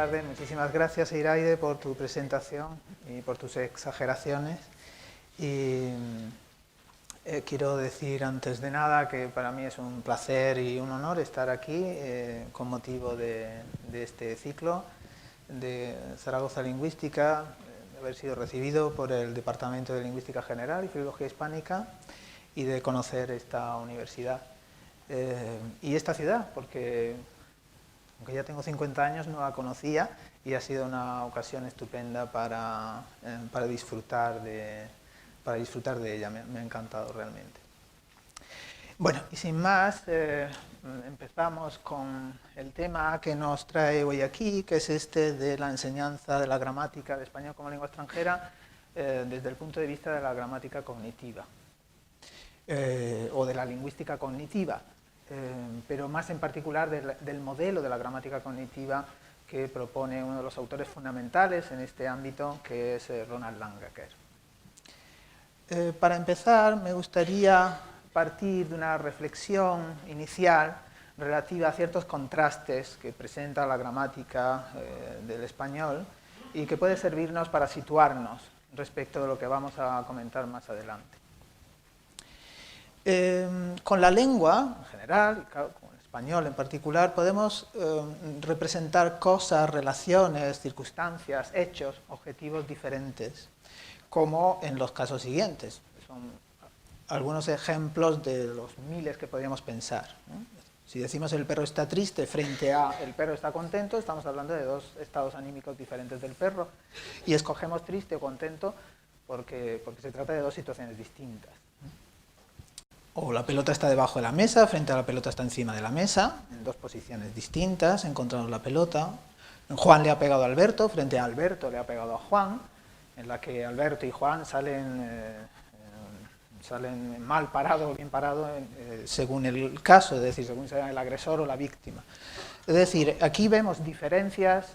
tardes. Muchísimas gracias, Iraide, por tu presentación y por tus exageraciones. Y quiero decir antes de nada que para mí es un placer y un honor estar aquí con motivo de este ciclo de Zaragoza Lingüística, de haber sido recibido por el Departamento de Lingüística General y Filología Hispánica y de conocer esta universidad y esta ciudad, porque aunque ya tengo 50 años no la conocía y ha sido una ocasión estupenda para disfrutar de ella. Me ha encantado realmente. Bueno, y sin más, empezamos con el tema que nos trae hoy aquí, que es este de la enseñanza de la gramática de español como lengua extranjera desde el punto de vista de la gramática cognitiva o de la lingüística cognitiva, pero más en particular del modelo de la gramática cognitiva que propone uno de los autores fundamentales en este ámbito, que es Ronald Langacker. Para empezar, me gustaría partir de una reflexión inicial relativa a ciertos contrastes que presenta la gramática del español y que puede servirnos para situarnos respecto de lo que vamos a comentar más adelante. Con la lengua en general, y con el español en particular, podemos representar cosas, relaciones, circunstancias, hechos, objetivos diferentes, como en los casos siguientes. Son algunos ejemplos de los miles que podríamos pensar, ¿no? Si decimos el perro está triste frente a el perro está contento, estamos hablando de dos estados anímicos diferentes del perro, y escogemos triste o contento porque se trata de dos situaciones distintas. O la pelota está debajo de la mesa, frente a la pelota está encima de la mesa, en dos posiciones distintas, encontramos la pelota. Juan le ha pegado a Alberto, frente a Alberto le ha pegado a Juan, en la que Alberto y Juan salen mal parado o bien parado según el caso, es decir, según sea el agresor o la víctima. Es decir, aquí vemos diferencias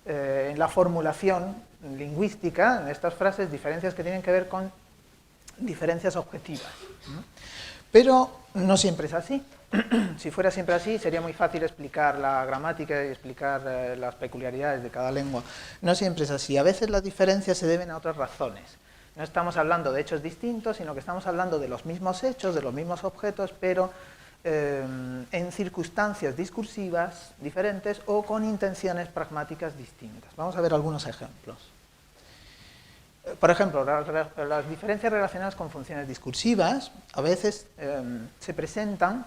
en la formulación lingüística, en estas frases, diferencias que tienen que ver con diferencias objetivas. Pero no siempre es así. Si fuera siempre así, sería muy fácil explicar la gramática y explicar las peculiaridades de cada lengua. No siempre es así. A veces las diferencias se deben a otras razones. No estamos hablando de hechos distintos, sino que estamos hablando de los mismos hechos, de los mismos objetos, pero en circunstancias discursivas diferentes o con intenciones pragmáticas distintas. Vamos a ver algunos ejemplos. Por ejemplo, las diferencias relacionadas con funciones discursivas a veces se presentan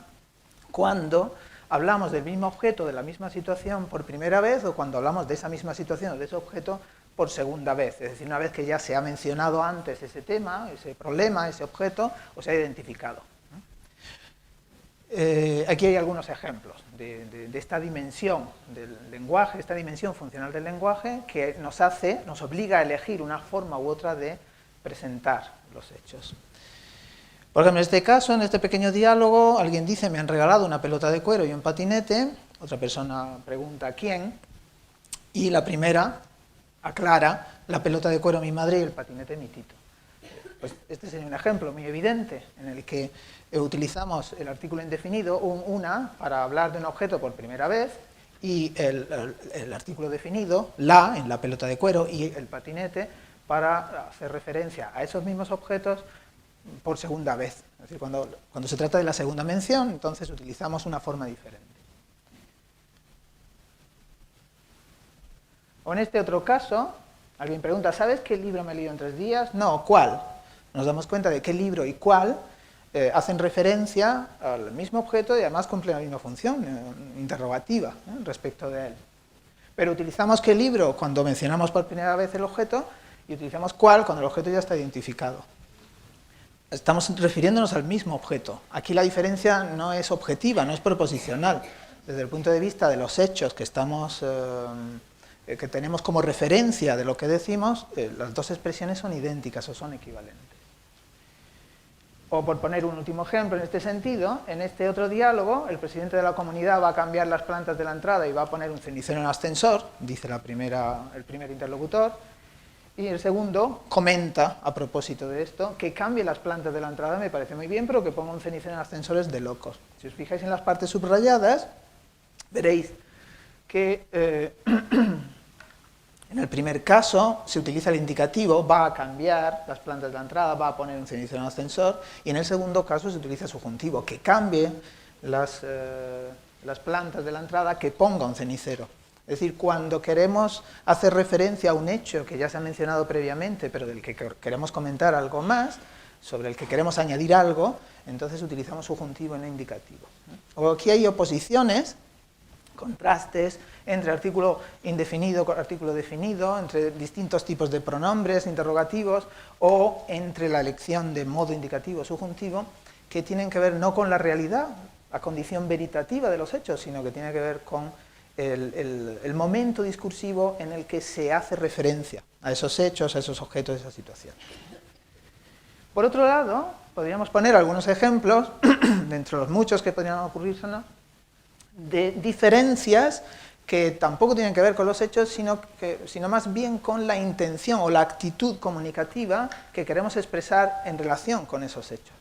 cuando hablamos del mismo objeto, de la misma situación por primera vez, o cuando hablamos de esa misma situación o de ese objeto por segunda vez. Es decir, una vez que ya se ha mencionado antes ese tema, ese problema, ese objeto, o se ha identificado. Aquí hay algunos ejemplos de esta dimensión del lenguaje, esta dimensión funcional del lenguaje que nos obliga a elegir una forma u otra de presentar los hechos. Por ejemplo, en este caso, en este pequeño diálogo, alguien dice: me han regalado una pelota de cuero y un patinete. Otra persona pregunta ¿quién? Y la primera aclara: la pelota de cuero mi madre y el patinete mi tito. Pues este sería un ejemplo muy evidente en el que utilizamos el artículo indefinido, una, para hablar de un objeto por primera vez, y el artículo definido, la, en la pelota de cuero, y el patinete, para hacer referencia a esos mismos objetos por segunda vez. Es decir, cuando se trata de la segunda mención, entonces utilizamos una forma diferente. O en este otro caso, alguien pregunta: ¿sabes qué libro me he leído en 3 días? No, ¿cuál? Nos damos cuenta de qué libro y cuál hacen referencia al mismo objeto y además cumplen la misma función interrogativa respecto de él. Pero utilizamos qué libro cuando mencionamos por primera vez el objeto y utilizamos cuál cuando el objeto ya está identificado. Estamos refiriéndonos al mismo objeto. Aquí la diferencia no es objetiva, no es proposicional. Desde el punto de vista de los hechos que tenemos como referencia de lo que decimos, las dos expresiones son idénticas o son equivalentes. O por poner un último ejemplo en este sentido, en este otro diálogo, el presidente de la comunidad va a cambiar las plantas de la entrada y va a poner un cenicero en el ascensor, dice el primer interlocutor, y el segundo comenta, a propósito de esto, que cambie las plantas de la entrada me parece muy bien, pero que ponga un cenicero en el ascensor es de locos. Si os fijáis en las partes subrayadas, veréis que En el primer caso se utiliza el indicativo, va a cambiar las plantas de la entrada, va a poner un cenicero en el ascensor, y en el segundo caso se utiliza el subjuntivo, que cambie las plantas de la entrada, que ponga un cenicero. Es decir, cuando queremos hacer referencia a un hecho que ya se ha mencionado previamente, pero del que queremos comentar algo más, sobre el que queremos añadir algo, entonces utilizamos subjuntivo y no indicativo. O aquí hay oposiciones, contrastes entre artículo indefinido con artículo definido, entre distintos tipos de pronombres interrogativos o entre la elección de modo indicativo o subjuntivo, que tienen que ver no con la realidad, la condición veritativa de los hechos, sino que tiene que ver con el momento discursivo en el que se hace referencia a esos hechos, a esos objetos, a esa situación. Por otro lado, podríamos poner algunos ejemplos, dentro de los muchos que podrían ocurrirse, de diferencias que tampoco tienen que ver con los hechos, sino más bien con la intención o la actitud comunicativa que queremos expresar en relación con esos hechos.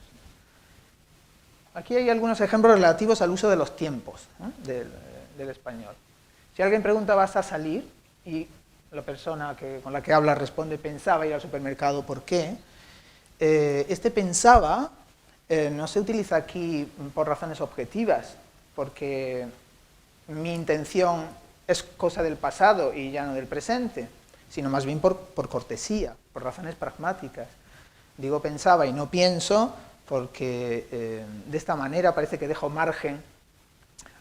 Aquí hay algunos ejemplos relativos al uso de los tiempos, ¿no?, del español. Si alguien pregunta ¿vas a salir? Y la persona con la que habla responde pensaba ir al supermercado, ¿por qué? Este pensaba no se utiliza aquí por razones objetivas, porque mi intención es cosa del pasado y ya no del presente, sino más bien por cortesía, por razones pragmáticas. Digo pensaba y no pienso porque de esta manera parece que dejo margen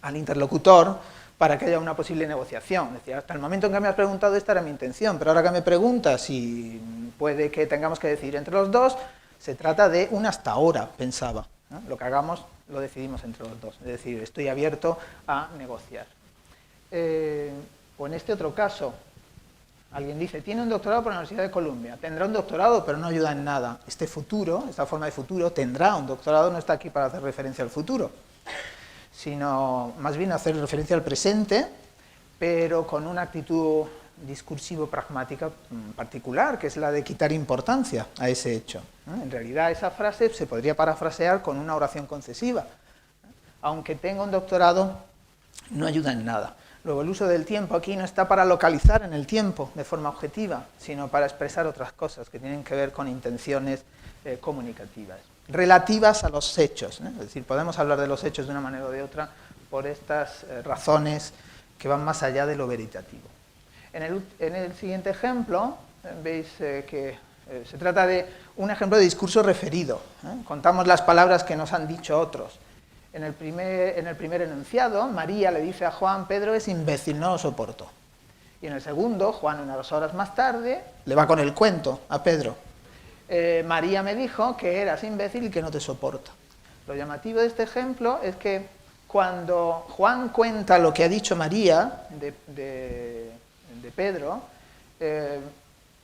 al interlocutor para que haya una posible negociación. Es decir, hasta el momento en que me has preguntado esta era mi intención, pero ahora que me preguntas si puede que tengamos que decidir entre los dos, se trata de un hasta ahora, pensaba, ¿no? Lo que hagamos lo decidimos entre los dos, es decir, estoy abierto a negociar. O en este otro caso, alguien dice, tiene un doctorado por la Universidad de Columbia, tendrá un doctorado pero no ayuda en nada. Este futuro, esta forma de futuro, tendrá un doctorado, no está aquí para hacer referencia al futuro, sino más bien hacer referencia al presente, pero con una actitud discursivo-pragmática particular, que es la de quitar importancia a ese hecho. En realidad esa frase se podría parafrasear con una oración concesiva. Aunque tenga un doctorado, no ayuda en nada. Luego, el uso del tiempo aquí no está para localizar en el tiempo de forma objetiva, sino para expresar otras cosas que tienen que ver con intenciones comunicativas, relativas a los hechos, ¿no? Es decir, podemos hablar de los hechos de una manera o de otra por estas razones que van más allá de lo veritativo. En el siguiente ejemplo, veis que se trata de un ejemplo de discurso referido. Contamos las palabras que nos han dicho otros. En el primer enunciado, María le dice a Juan, Pedro es imbécil, no lo soporto. Y en el segundo, Juan, unas horas más tarde, le va con el cuento a Pedro. María me dijo que eras imbécil y que no te soporta. Lo llamativo de este ejemplo es que cuando Juan cuenta lo que ha dicho María de Pedro,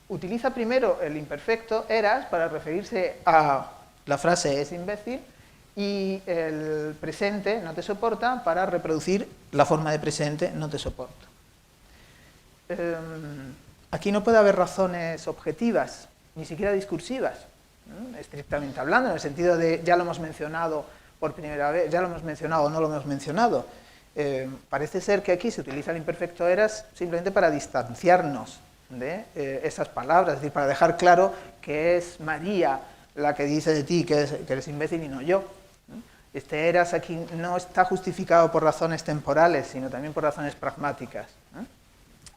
utiliza primero el imperfecto eras para referirse a la frase es imbécil, y el presente no te soporta para reproducir la forma de presente no te soporto. Aquí no puede haber razones objetivas, ni siquiera discursivas, estrictamente hablando, en el sentido de ya lo hemos mencionado por primera vez, ya lo hemos mencionado o no lo hemos mencionado. Parece ser que aquí se utiliza el imperfecto eras simplemente para distanciarnos de esas palabras, es decir, para dejar claro que es María la que dice de ti que eres imbécil y no yo. Este eras aquí no está justificado por razones temporales, sino también por razones pragmáticas.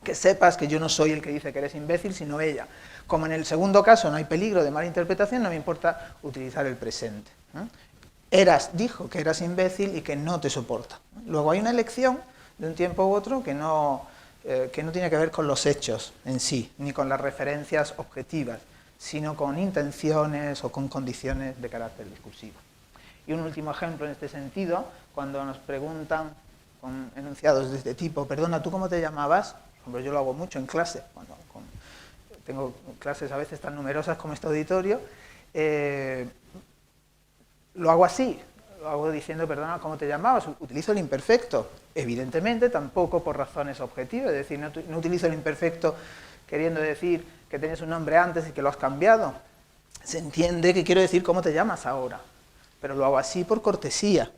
Que sepas que yo no soy el que dice que eres imbécil, sino ella. Como en el segundo caso no hay peligro de mala interpretación, no me importa utilizar el presente. Eras dijo que eras imbécil y que no te soporta. Luego hay una elección de un tiempo u otro que no tiene que ver con los hechos en sí, ni con las referencias objetivas, sino con intenciones o con condiciones de carácter discursivo. Y un último ejemplo en este sentido, cuando nos preguntan con enunciados de este tipo, perdona, ¿tú cómo te llamabas? Hombre, yo lo hago mucho en clase, tengo clases a veces tan numerosas como este auditorio, lo hago así, lo hago diciendo, perdona, ¿cómo te llamabas? Utilizo el imperfecto, evidentemente tampoco por razones objetivas, es decir, no utilizo el imperfecto queriendo decir que tienes un nombre antes y que lo has cambiado. Se entiende que quiero decir cómo te llamas ahora, pero lo hago así por cortesía,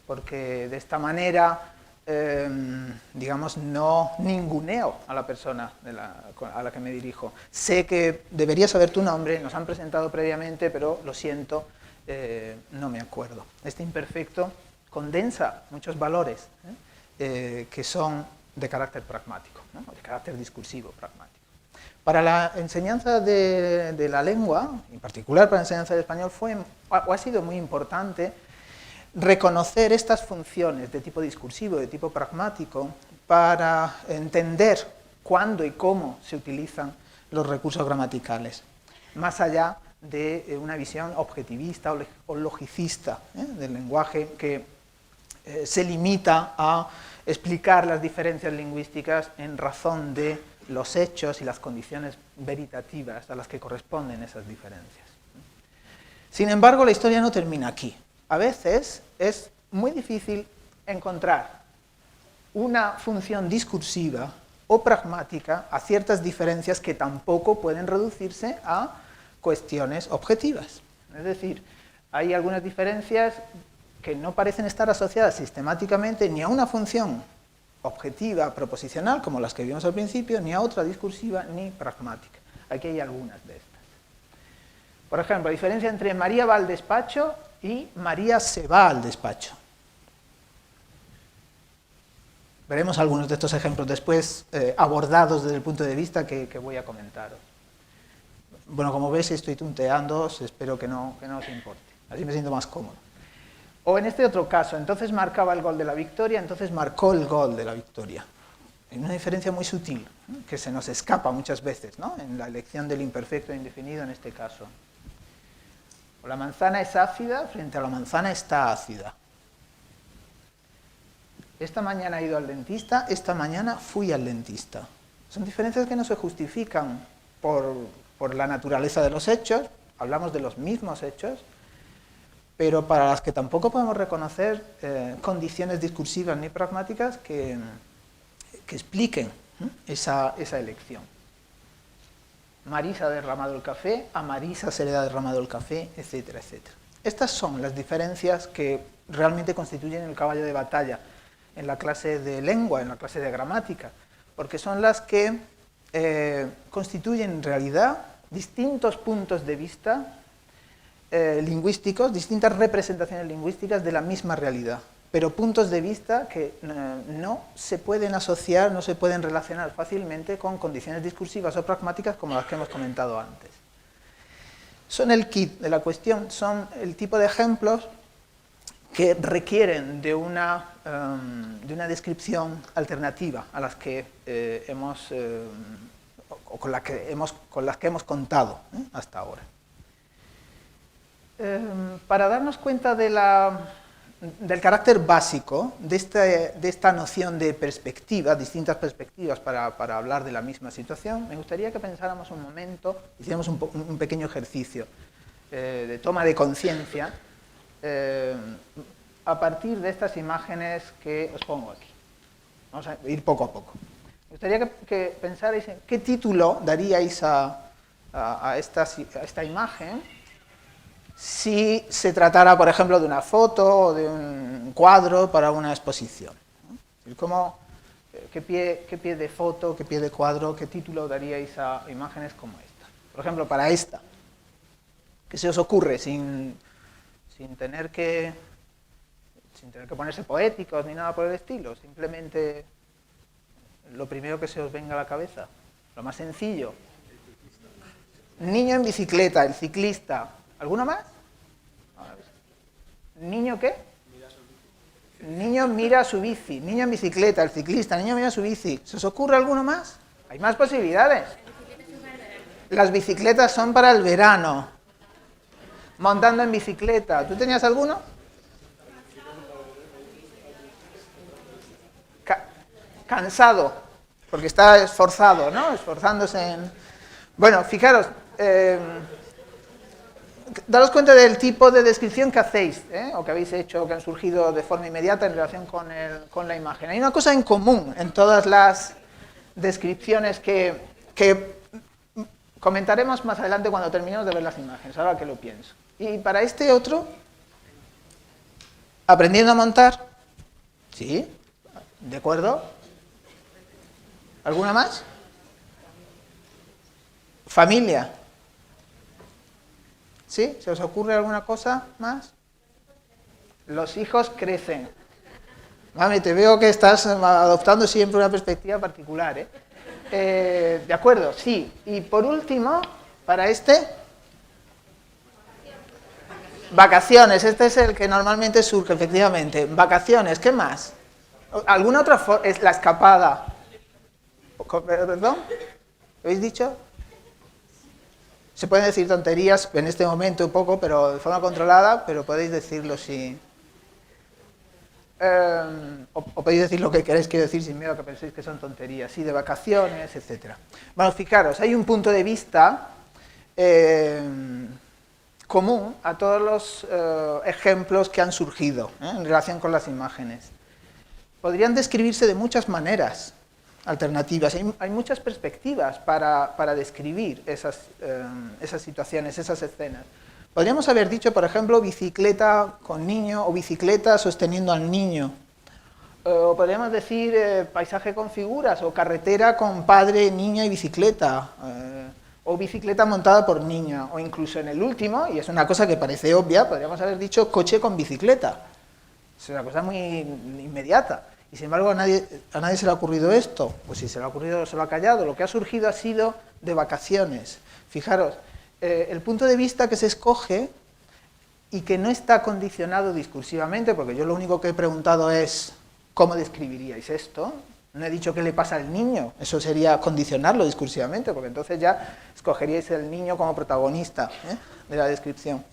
porque de esta manera digamos, no ninguneo a la persona a la que me dirijo. Sé que debería saber tu nombre, nos han presentado previamente, pero lo siento, no me acuerdo. Este imperfecto condensa muchos valores que son de carácter pragmático, ¿no? De carácter discursivo pragmático. Para la enseñanza de la lengua, en particular para la enseñanza del español, ha sido muy importante reconocer estas funciones de tipo discursivo, de tipo pragmático, para entender cuándo y cómo se utilizan los recursos gramaticales, más allá de una visión objetivista o logicista del lenguaje que se limita a explicar las diferencias lingüísticas en razón de los hechos y las condiciones veritativas a las que corresponden esas diferencias. Sin embargo, la historia no termina aquí. A veces es muy difícil encontrar una función discursiva o pragmática a ciertas diferencias que tampoco pueden reducirse a cuestiones objetivas. Es decir, hay algunas diferencias que no parecen estar asociadas sistemáticamente ni a una función objetiva, proposicional, como las que vimos al principio, ni a otra discursiva ni pragmática. Aquí hay algunas de estas. Por ejemplo, la diferencia entre María va al despacho y María se va al despacho. Veremos algunos de estos ejemplos después abordados desde el punto de vista que voy a comentaros. Bueno, como veis estoy tunteando, espero que no os importe, así me siento más cómodo. O en este otro caso, entonces marcaba el gol de la victoria, entonces marcó el gol de la victoria. Hay una diferencia muy sutil, ¿no?, que se nos escapa muchas veces, ¿no?, en la elección del imperfecto e indefinido en este caso. O la manzana es ácida frente a la manzana está ácida. Esta mañana he ido al dentista, esta mañana fui al dentista. Son diferencias que no se justifican por la naturaleza de los hechos, hablamos de los mismos hechos, pero para las que tampoco podemos reconocer condiciones discursivas ni pragmáticas que expliquen esa elección. Marisa ha derramado el café, a Marisa se le ha derramado el café, etcétera, etcétera. Estas son las diferencias que realmente constituyen el caballo de batalla en la clase de lengua, en la clase de gramática, porque son las que constituyen en realidad distintos puntos de vista lingüísticos, distintas representaciones lingüísticas de la misma realidad, pero puntos de vista que no se pueden asociar, no se pueden relacionar fácilmente con condiciones discursivas o pragmáticas como las que hemos comentado antes. Son el kit de la cuestión, son el tipo de ejemplos que requieren de una descripción alternativa a las que con las que hemos contado hasta ahora. Para darnos cuenta del carácter básico de esta noción de perspectiva, distintas perspectivas para hablar de la misma situación, me gustaría que pensáramos un momento, hiciéramos un pequeño ejercicio de toma de conciencia a partir de estas imágenes que os pongo aquí. Vamos a ir poco a poco. Me gustaría que pensarais en qué título daríais a esta imagen si se tratara, por ejemplo, de una foto o de un cuadro para una exposición. ¿Qué pie de foto, qué pie de cuadro, qué título daríais a imágenes como esta? Por ejemplo, para esta. ¿Qué se os ocurre sin tener que ponerse poéticos ni nada por el estilo? Simplemente lo primero que se os venga a la cabeza, lo más sencillo. Niño en bicicleta, el ciclista. ¿Alguno más? ¿Niño qué? Niño mira su bici. Niño en bicicleta, el ciclista, niño mira su bici. ¿Se os ocurre alguno más? Hay más posibilidades. Las bicicletas son para el verano. Montando en bicicleta. ¿Tú tenías alguno? Cansado, porque está esforzado, ¿no? Esforzándose en... Bueno, fijaros, daros cuenta del tipo de descripción que hacéis, o que habéis hecho, que han surgido de forma inmediata en relación con la imagen. Hay una cosa en común en todas las descripciones que comentaremos más adelante cuando terminemos de ver las imágenes, ahora que lo pienso. Y para este otro, aprendiendo a montar, sí, ¿De acuerdo? ¿Alguna más? Familia. ¿Sí? ¿Se os ocurre alguna cosa más? Los hijos crecen. Mami, te veo que estás adoptando siempre una perspectiva particular, ¿eh? De acuerdo, sí. Y por último, para vacaciones. Este es el que normalmente surge, efectivamente. Vacaciones, ¿qué más? ¿Alguna otra forma? Es la escapada. ¿Perdón? ¿Lo habéis dicho? Se pueden decir tonterías en este momento un poco, pero de forma controlada, pero podéis decirlo si... o podéis decir lo que queréis, quiero decir, sin miedo a que penséis que son tonterías, sí, de vacaciones, etc. Bueno, fijaros, hay un punto de vista común a todos los ejemplos que han surgido en relación con las imágenes. Podrían describirse de muchas maneras alternativas, hay muchas perspectivas para describir esas situaciones, esas escenas. Podríamos haber dicho, por ejemplo, bicicleta con niño o bicicleta sosteniendo al niño. O podríamos decir paisaje con figuras o carretera con padre, niña y bicicleta. O bicicleta montada por niña. O incluso en el último, y es una cosa que parece obvia, podríamos haber dicho coche con bicicleta. Es una cosa muy inmediata. Y sin embargo a nadie se le ha ocurrido esto. Pues si se le ha ocurrido, se lo ha callado. Lo que ha surgido ha sido de vacaciones. Fijaros. El punto de vista que se escoge y que no está condicionado discursivamente, porque yo lo único que he preguntado es ¿cómo describiríais esto? No he dicho qué le pasa al niño, eso sería condicionarlo discursivamente, porque entonces ya escogeríais el niño como protagonista de la descripción.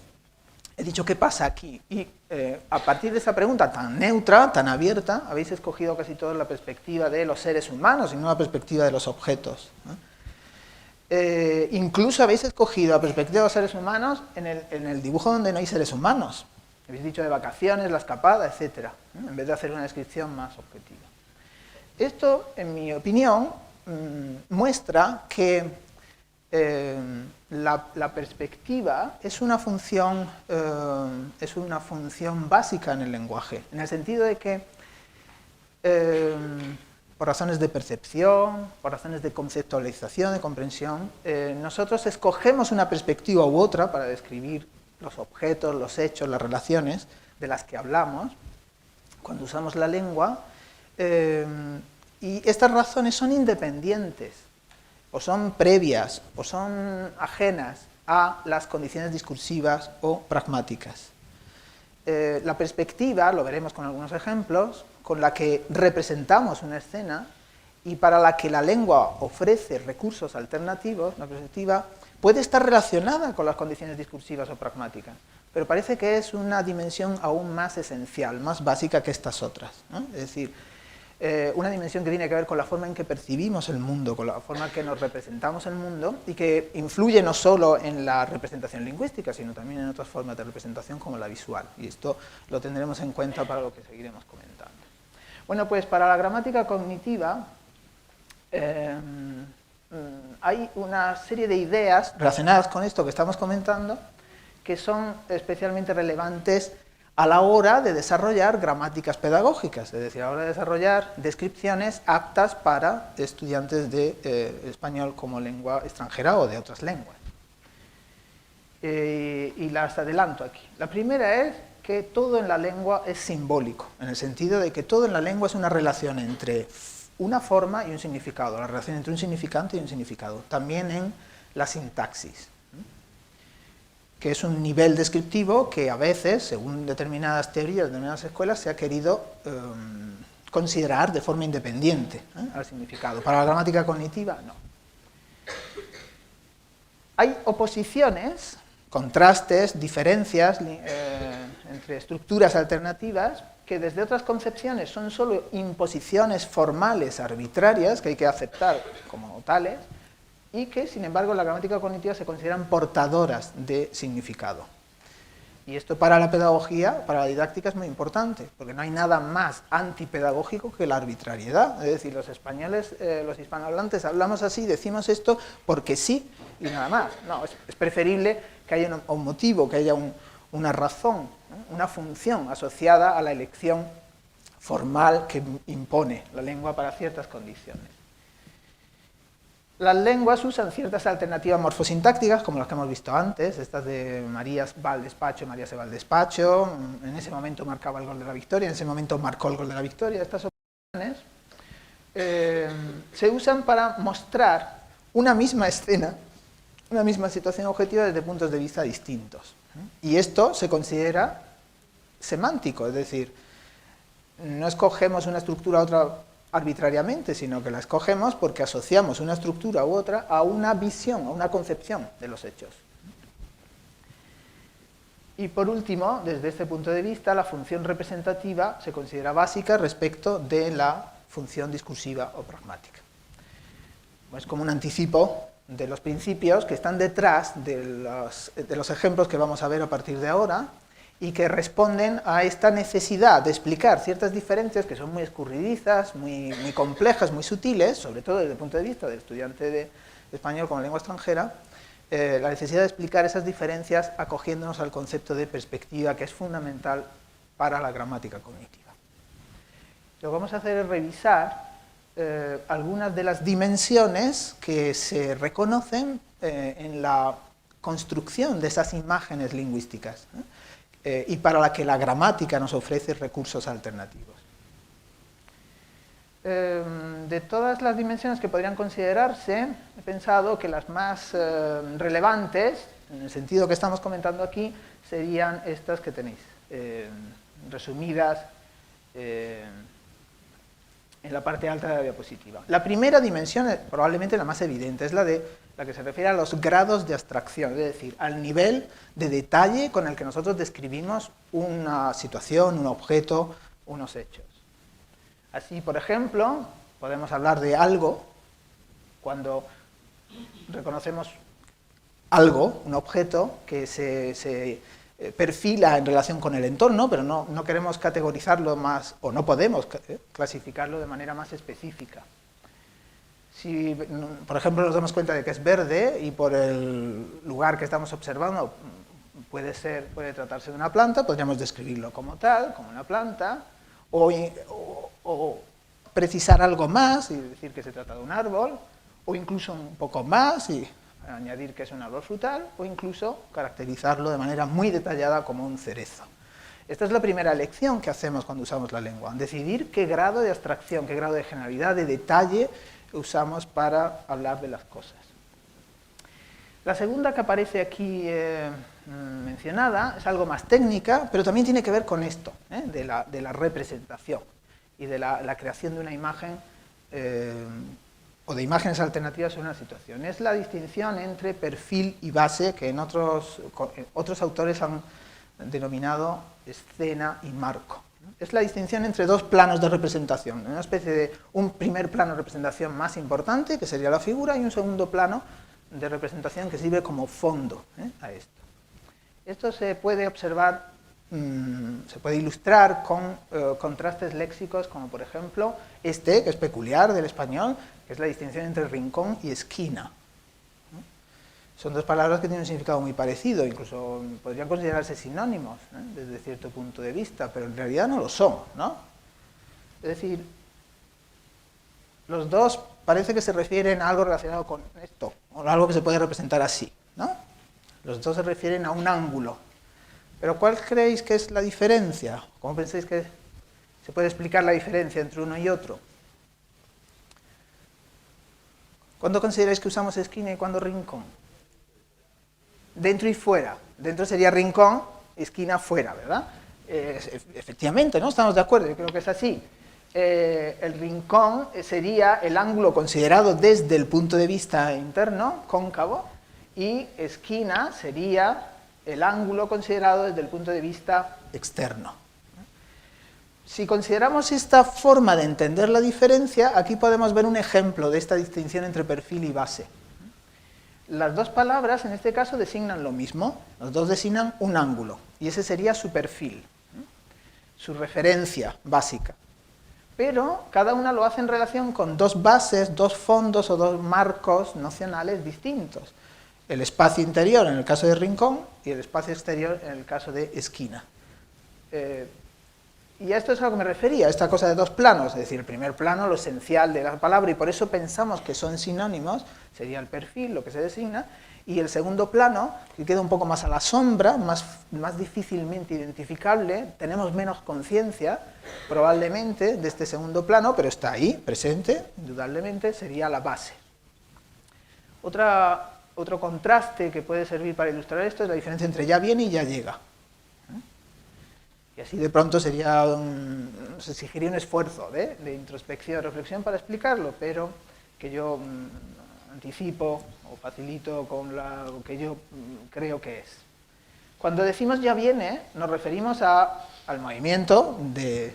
He dicho qué pasa aquí, y a partir de esa pregunta tan neutra, tan abierta, habéis escogido casi toda la perspectiva de los seres humanos y no la perspectiva de los objetos. Incluso habéis escogido la perspectiva de los seres humanos en el dibujo donde no hay seres humanos. Habéis dicho de vacaciones, la escapada, etc. En vez de hacer una descripción más objetiva. Esto, en mi opinión, muestra que la perspectiva es una función básica en el lenguaje, en el sentido de que por razones de percepción, por razones de conceptualización, de comprensión, nosotros escogemos una perspectiva u otra para describir los objetos, los hechos, las relaciones de las que hablamos cuando usamos la lengua, y estas razones son independientes, o son previas, o son ajenas a las condiciones discursivas o pragmáticas. La perspectiva, lo veremos con algunos ejemplos, con la que representamos una escena y para la que la lengua ofrece recursos alternativos, la perspectiva puede estar relacionada con las condiciones discursivas o pragmáticas, pero parece que es una dimensión aún más esencial, más básica que estas otras, ¿no? Es decir, una dimensión que tiene que ver con la forma en que percibimos el mundo, con la forma en que nos representamos el mundo y que influye no solo en la representación lingüística, sino también en otras formas de representación como la visual. Y esto lo tendremos en cuenta para lo que seguiremos comentando. Bueno, pues para la gramática cognitiva hay una serie de ideas relacionadas con esto que estamos comentando que son especialmente relevantes a la hora de desarrollar gramáticas pedagógicas, es decir, a la hora de desarrollar descripciones aptas para estudiantes de español como lengua extranjera o de otras lenguas. Y las adelanto aquí. La primera es que todo en la lengua es simbólico, en el sentido de que todo en la lengua es una relación entre una forma y un significado, la relación entre un significante y un significado, también en la sintaxis, que es un nivel descriptivo que a veces, según determinadas teorías, determinadas escuelas, se ha querido considerar de forma independiente al significado. Para la gramática cognitiva, no. Hay oposiciones, contrastes, diferencias entre estructuras alternativas que desde otras concepciones son solo imposiciones formales arbitrarias que hay que aceptar como tales y que, sin embargo, en la gramática cognitiva se consideran portadoras de significado. Y esto para la pedagogía, para la didáctica es muy importante, porque no hay nada más antipedagógico que la arbitrariedad. Es decir, los españoles, los hispanohablantes hablamos así, decimos esto porque sí y nada más. No, es preferible que haya un motivo, que haya una razón, ¿no? Una función asociada a la elección formal que impone la lengua para ciertas condiciones. Las lenguas usan ciertas alternativas morfosintácticas, como las que hemos visto antes, estas de María va al despacho, María se va al despacho, en ese momento marcaba el gol de la victoria, en ese momento marcó el gol de la victoria. Estas operaciones se usan para mostrar una misma escena, una misma situación objetiva desde puntos de vista distintos. Y esto se considera semántico, es decir, no escogemos una estructura a otra arbitrariamente, sino que la escogemos porque asociamos una estructura u otra a una visión, a una concepción de los hechos. Y por último, desde este punto de vista, la función representativa se considera básica respecto de la función discursiva o pragmática. Es como un anticipo de los principios que están detrás de los ejemplos que vamos a ver a partir de ahora, y que responden a esta necesidad de explicar ciertas diferencias que son muy escurridizas, muy complejas, muy sutiles, sobre todo desde el punto de vista del estudiante de español como lengua extranjera, la necesidad de explicar esas diferencias acogiéndonos al concepto de perspectiva, que es fundamental para la gramática cognitiva. Lo que vamos a hacer es revisar algunas de las dimensiones que se reconocen en la construcción de esas imágenes lingüísticas, y para la que la gramática nos ofrece recursos alternativos. De todas las dimensiones que podrían considerarse, he pensado que las más relevantes, en el sentido que estamos comentando aquí, serían estas que tenéis, resumidas en la parte alta de la diapositiva. La primera dimensión, probablemente la más evidente, es la que se refiere a los grados de abstracción, es decir, al nivel de detalle con el que nosotros describimos una situación, un objeto, unos hechos. Así, por ejemplo, podemos hablar de algo cuando reconocemos algo, un objeto, que se perfila en relación con el entorno, pero no queremos categorizarlo más, o no podemos clasificarlo de manera más específica. Si, por ejemplo, nos damos cuenta de que es verde y por el lugar que estamos observando puede tratarse de una planta, podríamos describirlo como tal, como una planta, o precisar algo más y decir que se trata de un árbol, o incluso un poco más y añadir que es un árbol frutal, o incluso caracterizarlo de manera muy detallada como un cerezo. Esta es la primera lección que hacemos cuando usamos la lengua, decidir qué grado de abstracción, qué grado de generalidad, de detalle usamos para hablar de las cosas. La segunda que aparece aquí mencionada es algo más técnica, pero también tiene que ver con esto, de la representación y de la creación de una imagen o de imágenes alternativas sobre una situación. Es la distinción entre perfil y base, que otros autores han denominado escena y marco. Es la distinción entre dos planos de representación, una especie de un primer plano de representación más importante, que sería la figura, y un segundo plano de representación que sirve como fondo a esto. Esto se puede observar, se puede ilustrar con contrastes léxicos, como por ejemplo que es peculiar del español, que es la distinción entre rincón y esquina. Son dos palabras que tienen un significado muy parecido, incluso podrían considerarse sinónimos, desde cierto punto de vista, pero en realidad no lo son, ¿no? Es decir, los dos parece que se refieren a algo relacionado con esto, o algo que se puede representar así, ¿no? Los dos se refieren a un ángulo. Pero ¿cuál creéis que es la diferencia? ¿Cómo pensáis que se puede explicar la diferencia entre uno y otro? ¿Cuándo consideráis que usamos esquina y cuándo rincón? Dentro y fuera. Dentro sería rincón, esquina fuera, ¿verdad? Efectivamente, ¿no? Estamos de acuerdo, yo creo que es así. El rincón sería el ángulo considerado desde el punto de vista interno, cóncavo, y esquina sería el ángulo considerado desde el punto de vista externo. Si consideramos esta forma de entender la diferencia, aquí podemos ver un ejemplo de esta distinción entre perfil y base. Las dos palabras, en este caso, designan lo mismo, los dos designan un ángulo, y ese sería su perfil, su referencia básica. Pero cada una lo hace en relación con dos bases, dos fondos o dos marcos nocionales distintos. El espacio interior en el caso de rincón y el espacio exterior en el caso de esquina. Y a esto es a lo que me refería, esta cosa de dos planos, es decir, el primer plano, lo esencial de la palabra, y por eso pensamos que son sinónimos, sería el perfil, lo que se designa, y el segundo plano, que queda un poco más a la sombra, más difícilmente identificable, tenemos menos conciencia, probablemente, de este segundo plano, pero está ahí, presente, indudablemente, sería la base. Otro contraste que puede servir para ilustrar esto es la diferencia entre ya viene y ya llega. Y así de pronto sería se exigiría un esfuerzo de introspección, de reflexión para explicarlo, pero que yo anticipo o facilito con lo que yo creo que es. Cuando decimos ya viene, nos referimos al movimiento de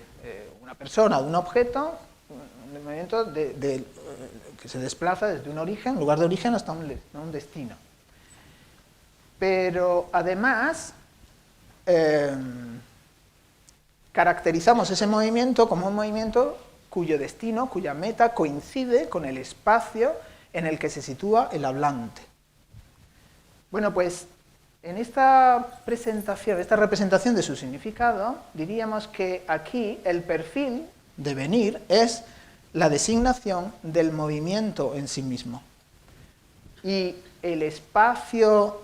una persona o de un objeto, un movimiento que se desplaza desde un origen, lugar de origen, hasta un destino. Pero además, caracterizamos ese movimiento como un movimiento cuyo destino, cuya meta coincide con el espacio en el que se sitúa el hablante. Bueno, pues en esta representación de su significado, diríamos que aquí el perfil de venir es la designación del movimiento en sí mismo. Y el espacio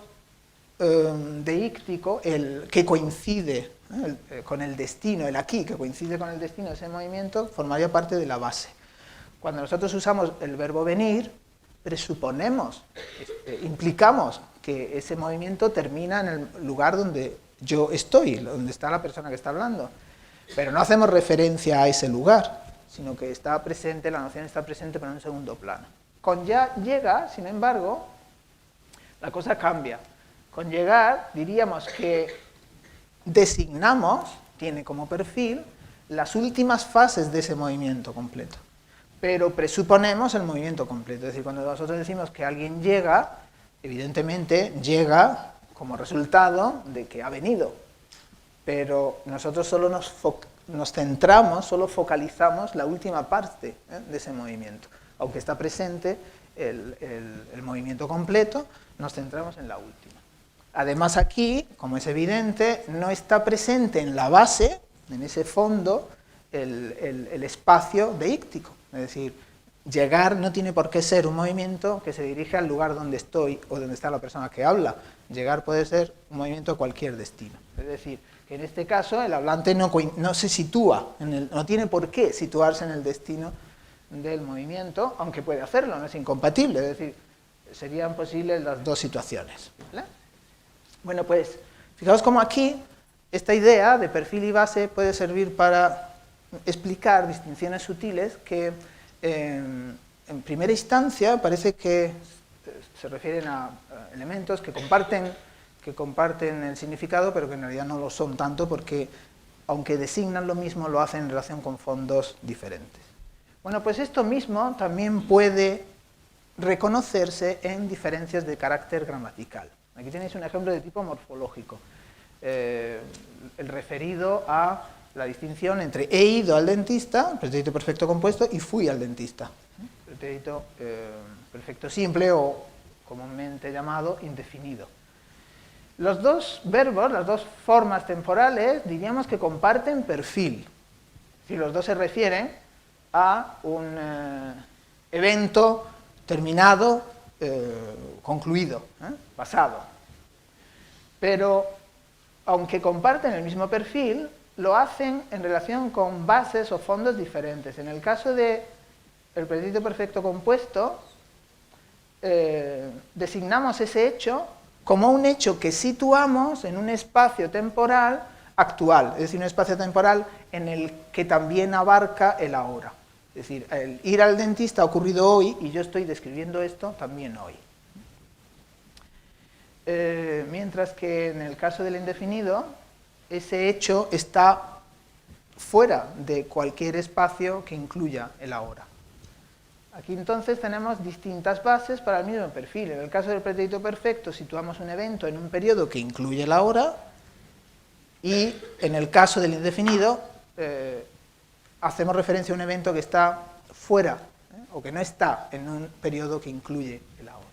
deíctico, el que coincide con el destino, el aquí, que coincide con el destino de ese movimiento, formaría parte de la base. Cuando nosotros usamos el verbo venir, presuponemos, implicamos que ese movimiento termina en el lugar donde yo estoy, donde está la persona que está hablando. Pero no hacemos referencia a ese lugar, sino que está presente, la noción está presente, pero en un segundo plano. Con ya llega, sin embargo, la cosa cambia. Con llegar diríamos que designamos, tiene como perfil, las últimas fases de ese movimiento completo. Pero presuponemos el movimiento completo. Es decir, cuando nosotros decimos que alguien llega, evidentemente llega como resultado de que ha venido. Pero nosotros solo nos centramos, solo focalizamos la última parte de ese movimiento. Aunque está presente el movimiento completo, nos centramos en la última. Además aquí, como es evidente, no está presente en la base, en ese fondo, el espacio deíctico. Es decir, llegar no tiene por qué ser un movimiento que se dirige al lugar donde estoy o donde está la persona que habla. Llegar puede ser un movimiento a cualquier destino. Es decir, que en este caso el hablante no se sitúa, no tiene por qué situarse en el destino del movimiento, aunque puede hacerlo, no es incompatible. Es decir, serían posibles las dos situaciones, ¿vale? Bueno, pues, fijaos cómo aquí esta idea de perfil y base puede servir para explicar distinciones sutiles que en primera instancia parece que se refieren a elementos que comparten el significado, pero que en realidad no lo son tanto porque, aunque designan lo mismo, lo hacen en relación con fondos diferentes. Bueno, pues esto mismo también puede reconocerse en diferencias de carácter gramatical. Aquí tenéis un ejemplo de tipo morfológico, el referido a la distinción entre he ido al dentista, pretérito perfecto compuesto, y fui al dentista, pretérito perfecto simple o comúnmente llamado indefinido. Los dos verbos, las dos formas temporales, diríamos que comparten perfil. Si los dos se refieren a un evento terminado, concluido, pasado. Pero, aunque comparten el mismo perfil, lo hacen en relación con bases o fondos diferentes. En el caso del pretérito perfecto compuesto, designamos ese hecho como un hecho que situamos en un espacio temporal actual, es decir, un espacio temporal en el que también abarca el ahora. Es decir, el ir al dentista ha ocurrido hoy y yo estoy describiendo esto también hoy. Mientras que en el caso del indefinido, ese hecho está fuera de cualquier espacio que incluya el ahora. Aquí entonces tenemos distintas bases para el mismo perfil. En el caso del pretérito perfecto situamos un evento en un periodo que incluye el ahora, y en el caso del indefinido hacemos referencia a un evento que está fuera, o que no está en un periodo que incluye el ahora.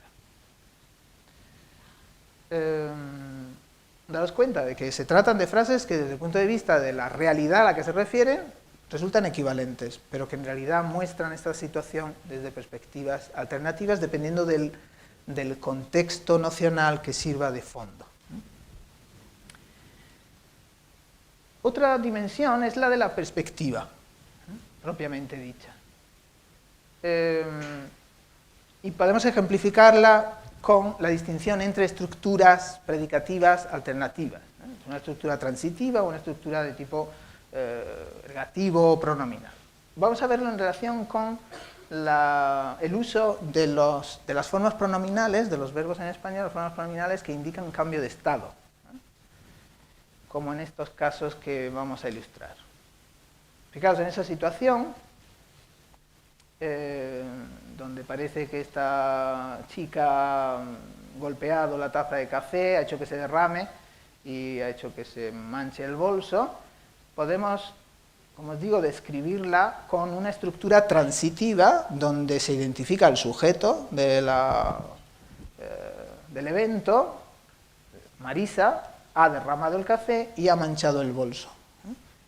daros cuenta de que se tratan de frases que desde el punto de vista de la realidad a la que se refieren resultan equivalentes, pero que en realidad muestran esta situación desde perspectivas alternativas dependiendo del contexto nocional que sirva de fondo. Otra dimensión es la de la perspectiva, propiamente dicha. Y podemos ejemplificarla con la distinción entre estructuras predicativas alternativas. Una estructura transitiva o una estructura de tipo ergativo o pronominal. Vamos a verlo en relación con el uso de las formas pronominales, de los verbos en español, las formas pronominales que indican un cambio de estado, como en estos casos que vamos a ilustrar. Fijaos, en esa situación, donde parece que esta chica ha golpeado la taza de café, ha hecho que se derrame y ha hecho que se manche el bolso, podemos, como os digo, describirla con una estructura transitiva donde se identifica el sujeto del evento. Marisa ha derramado el café y ha manchado el bolso.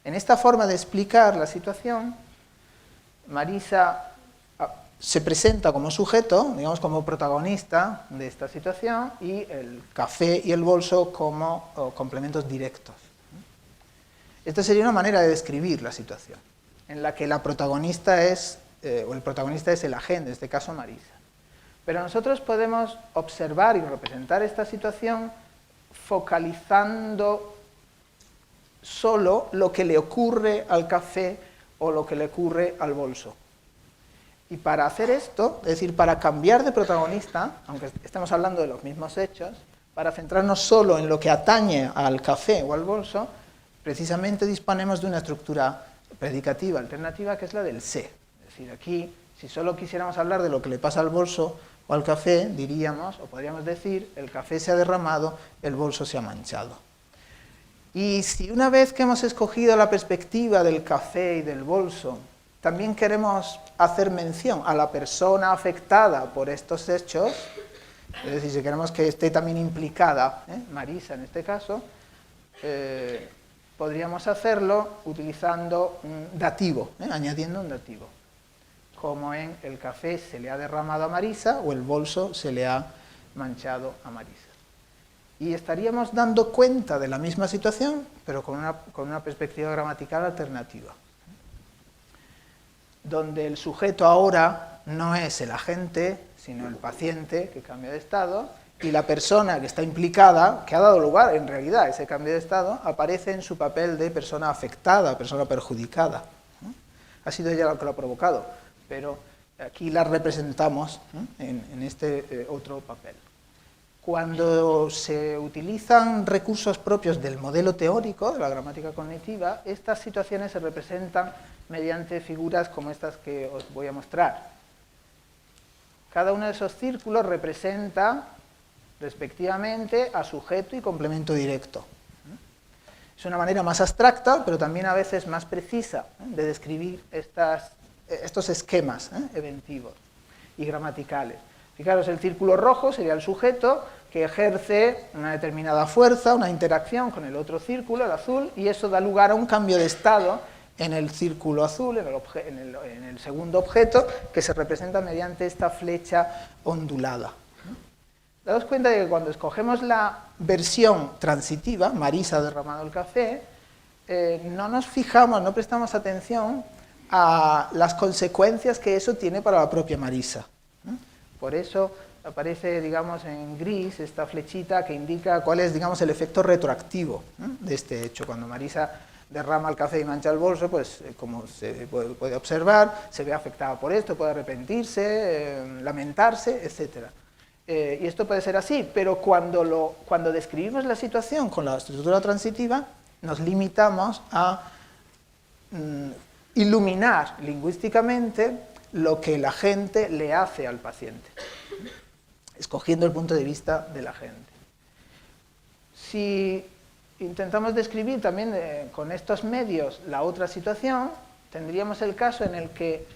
En esta forma de explicar la situación, Marisa se presenta como sujeto, digamos como protagonista de esta situación, y el café y el bolso como complementos directos. Esta sería una manera de describir la situación, en la que la protagonista es, o el protagonista es el agente, en este caso Marisa. Pero nosotros podemos observar y representar esta situación focalizando solo lo que le ocurre al café o lo que le ocurre al bolso. Y para hacer esto, es decir, para cambiar de protagonista, aunque estemos hablando de los mismos hechos, para centrarnos solo en lo que atañe al café o al bolso, precisamente disponemos de una estructura predicativa alternativa que es la del se. Es decir, aquí, si solo quisiéramos hablar de lo que le pasa al bolso o al café, diríamos, o podríamos decir, el café se ha derramado, el bolso se ha manchado. Y si una vez que hemos escogido la perspectiva del café y del bolso, también queremos hacer mención a la persona afectada por estos hechos, es decir, si queremos que esté también implicada, Marisa en este caso, podríamos hacerlo utilizando un dativo, añadiendo un dativo, como en el café se le ha derramado a Marisa o el bolso se le ha manchado a Marisa. Y estaríamos dando cuenta de la misma situación, pero con una perspectiva gramatical alternativa, donde el sujeto ahora no es el agente, sino el paciente que cambia de estado, y la persona que está implicada, que ha dado lugar en realidad a ese cambio de estado, aparece en su papel de persona afectada, persona perjudicada. Ha sido ella la que lo ha provocado, pero aquí la representamos en este otro papel. Cuando se utilizan recursos propios del modelo teórico, de la gramática cognitiva, estas situaciones se representan mediante figuras como estas que os voy a mostrar. Cada uno de esos círculos representa, respectivamente, a sujeto y complemento directo. Es una manera más abstracta, pero también a veces más precisa, de describir estos esquemas eventivos y gramaticales. Fijaros, el círculo rojo sería el sujeto que ejerce una determinada fuerza, una interacción con el otro círculo, el azul, y eso da lugar a un cambio de estado en el círculo azul, en el segundo objeto, que se representa mediante esta flecha ondulada. Daos cuenta de que cuando escogemos la versión transitiva, Marisa ha derramado el café, no nos fijamos, no prestamos atención a las consecuencias que eso tiene para la propia Marisa. Por eso aparece, digamos, en gris esta flechita que indica cuál es, digamos, el efecto retroactivo de este hecho. Cuando Marisa derrama el café y mancha el bolso, pues como se puede observar, se ve afectada por esto, puede arrepentirse, lamentarse, etc. Y esto puede ser así, pero cuando describimos la situación con la estructura transitiva, nos limitamos a iluminar lingüísticamente lo que la gente le hace al paciente, escogiendo el punto de vista de la gente. Si intentamos describir también con estos medios la otra situación, tendríamos el caso en el que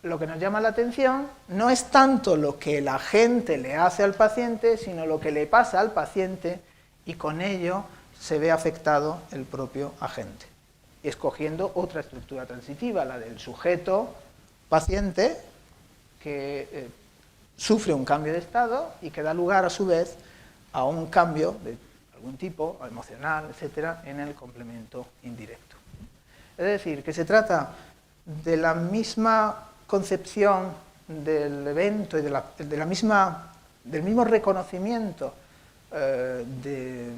lo que nos llama la atención no es tanto lo que la gente le hace al paciente, sino lo que le pasa al paciente y con ello se ve afectado el propio agente, escogiendo otra estructura transitiva, la del sujeto paciente, que sufre un cambio de estado y que da lugar a su vez a un cambio de algún tipo, emocional, etcétera, en el complemento indirecto. Es decir, que se trata de la misma concepción del evento y del mismo reconocimiento de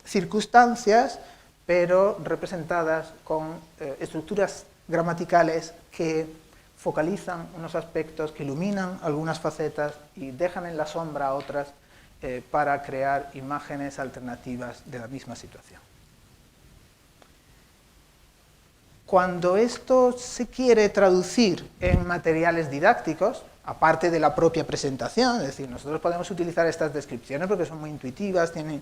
circunstancias, pero representadas con estructuras gramaticales que focalizan unos aspectos, que iluminan algunas facetas y dejan en la sombra otras para crear imágenes alternativas de la misma situación. Cuando esto se quiere traducir en materiales didácticos, aparte de la propia presentación, es decir, nosotros podemos utilizar estas descripciones porque son muy intuitivas, tienen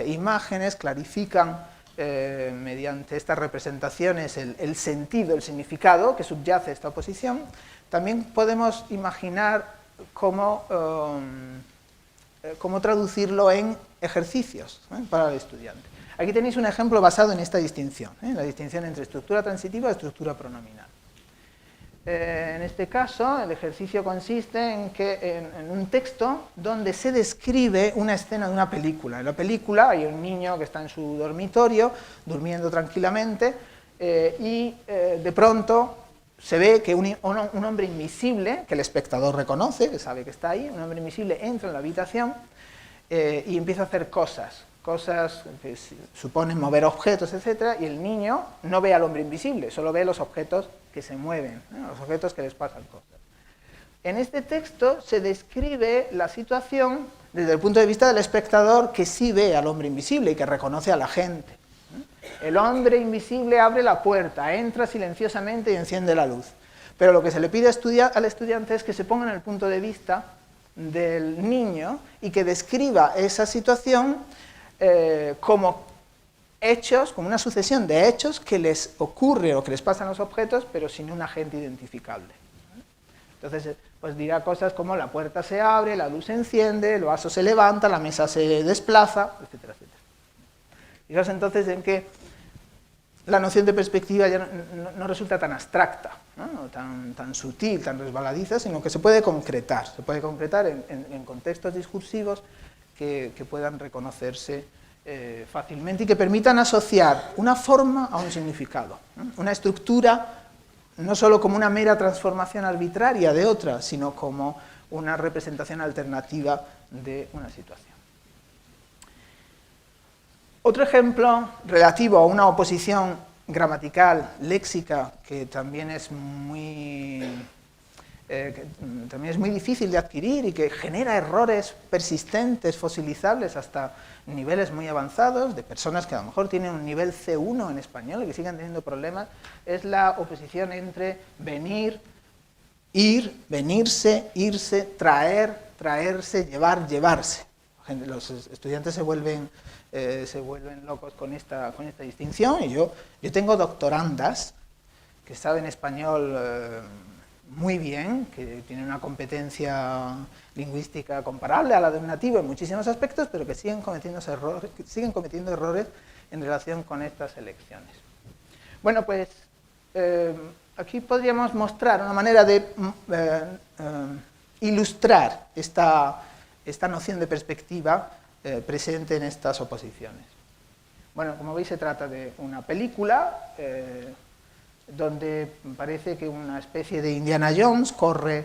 imágenes, clarifican mediante estas representaciones el sentido, el significado que subyace a esta oposición. También podemos imaginar cómo traducirlo en ejercicios para el estudiante. Aquí tenéis un ejemplo basado en esta distinción, la distinción entre estructura transitiva y estructura pronominal. En este caso, el ejercicio consiste en un texto donde se describe una escena de una película. En la película hay un niño que está en su dormitorio, durmiendo tranquilamente, y de pronto se ve que un hombre invisible, que el espectador reconoce, que sabe que está ahí, un hombre invisible entra en la habitación y empieza a hacer cosas que suponen mover objetos, etc., y el niño no ve al hombre invisible, solo ve los objetos que se mueven, los objetos que les pasan cosas. En este texto se describe la situación desde el punto de vista del espectador, que sí ve al hombre invisible y que reconoce a la gente. El hombre invisible abre la puerta, entra silenciosamente y enciende la luz. Pero lo que se le pide al estudiante es que se ponga en el punto de vista del niño y que describa esa situación como hechos, como una sucesión de hechos que les ocurre o que les pasan los objetos, pero sin un agente identificable. Entonces, pues dirá cosas como la puerta se abre, la luz se enciende, el vaso se levanta, la mesa se desplaza, etcétera, etcétera. Fijaos entonces en que la noción de perspectiva ya no resulta tan abstracta, ¿no? tan sutil, tan resbaladiza, sino que se puede concretar en contextos discursivos que puedan reconocerse fácilmente y que permitan asociar una forma a un significado, ¿no? Una estructura no solo como una mera transformación arbitraria de otra, sino como una representación alternativa de una situación. Otro ejemplo relativo a una oposición gramatical, léxica, que también es muy difícil de adquirir y que genera errores persistentes, fosilizables hasta niveles muy avanzados, de personas que a lo mejor tienen un nivel C1 en español y que siguen teniendo problemas, es la oposición entre venir, ir, venirse, irse, traer, traerse, llevar, llevarse. Los estudiantes se vuelven locos con esta distinción, y yo tengo doctorandas que saben español muy bien, que tienen una competencia lingüística comparable a la de un nativo en muchísimos aspectos, pero que siguen cometiendo errores en relación con estas elecciones. Bueno, pues aquí podríamos mostrar una manera de ilustrar esta noción de perspectiva presente en estas oposiciones. Bueno, como veis, se trata de una película donde parece que una especie de Indiana Jones corre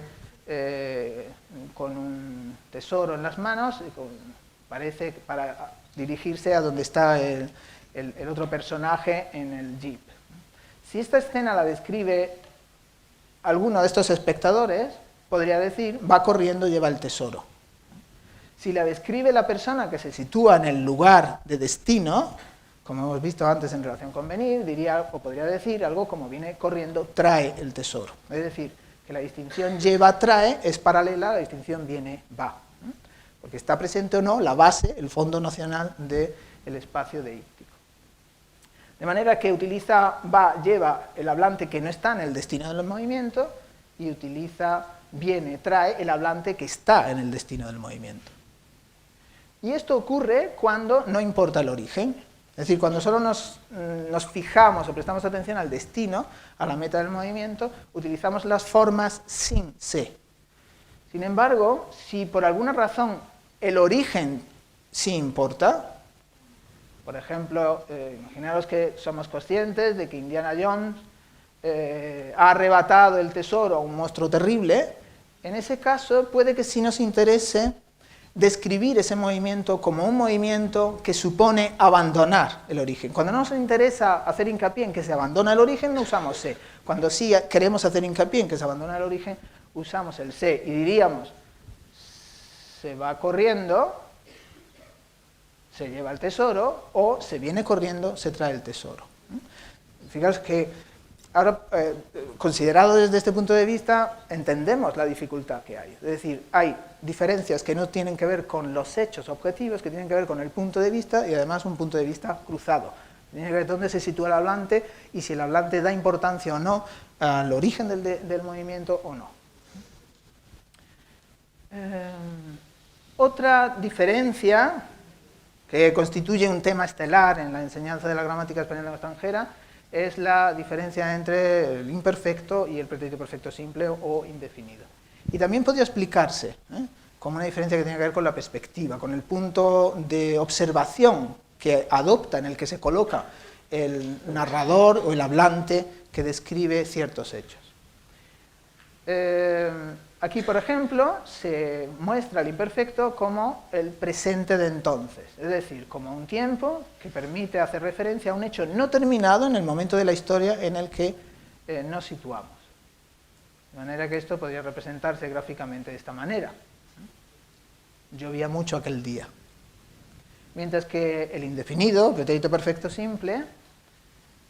con un tesoro en las manos, parece para dirigirse a donde está el otro personaje en el jeep. Si esta escena la describe alguno de estos espectadores, podría decir, va corriendo, lleva el tesoro. Si la describe la persona que se sitúa en el lugar de destino, como hemos visto antes en relación con venir, diría o podría decir algo como viene corriendo, trae el tesoro. Es decir, que la distinción lleva, trae es paralela a la distinción viene, va. Porque está presente o no la base, el fondo nocional del espacio deíctico. De manera que utiliza va, lleva el hablante que no está en el destino del movimiento y utiliza viene, trae el hablante que está en el destino del movimiento. Y esto ocurre cuando no importa el origen. Es decir, cuando solo nos fijamos o prestamos atención al destino, a la meta del movimiento, utilizamos las formas sin se. Sin embargo, si por alguna razón el origen sí importa, por ejemplo, imaginaros que somos conscientes de que Indiana Jones ha arrebatado el tesoro a un monstruo terrible, en ese caso puede que sí nos interese describir ese movimiento como un movimiento que supone abandonar el origen. Cuando no nos interesa hacer hincapié en que se abandona el origen, no usamos se. Cuando sí queremos hacer hincapié en que se abandona el origen, usamos el se. Y diríamos, se va corriendo, se lleva el tesoro, o se viene corriendo, se trae el tesoro. Fijaos que ahora, considerado desde este punto de vista, entendemos la dificultad que hay. Es decir, hay diferencias que no tienen que ver con los hechos objetivos, que tienen que ver con el punto de vista, y además un punto de vista cruzado. Tiene que ver dónde se sitúa el hablante y si el hablante da importancia o no al origen del movimiento o no. Otra diferencia que constituye un tema estelar en la enseñanza de la gramática española extranjera es la diferencia entre el imperfecto y el pretérito perfecto simple o indefinido. Y también podría explicarse como una diferencia que tiene que ver con la perspectiva, con el punto de observación que adopta, en el que se coloca el narrador o el hablante que describe ciertos hechos. Aquí, por ejemplo, se muestra el imperfecto como el presente de entonces, es decir, como un tiempo que permite hacer referencia a un hecho no terminado en el momento de la historia en el que nos situamos. De manera que esto podría representarse gráficamente de esta manera. Llovía mucho aquel día. Mientras que el indefinido, pretérito perfecto simple,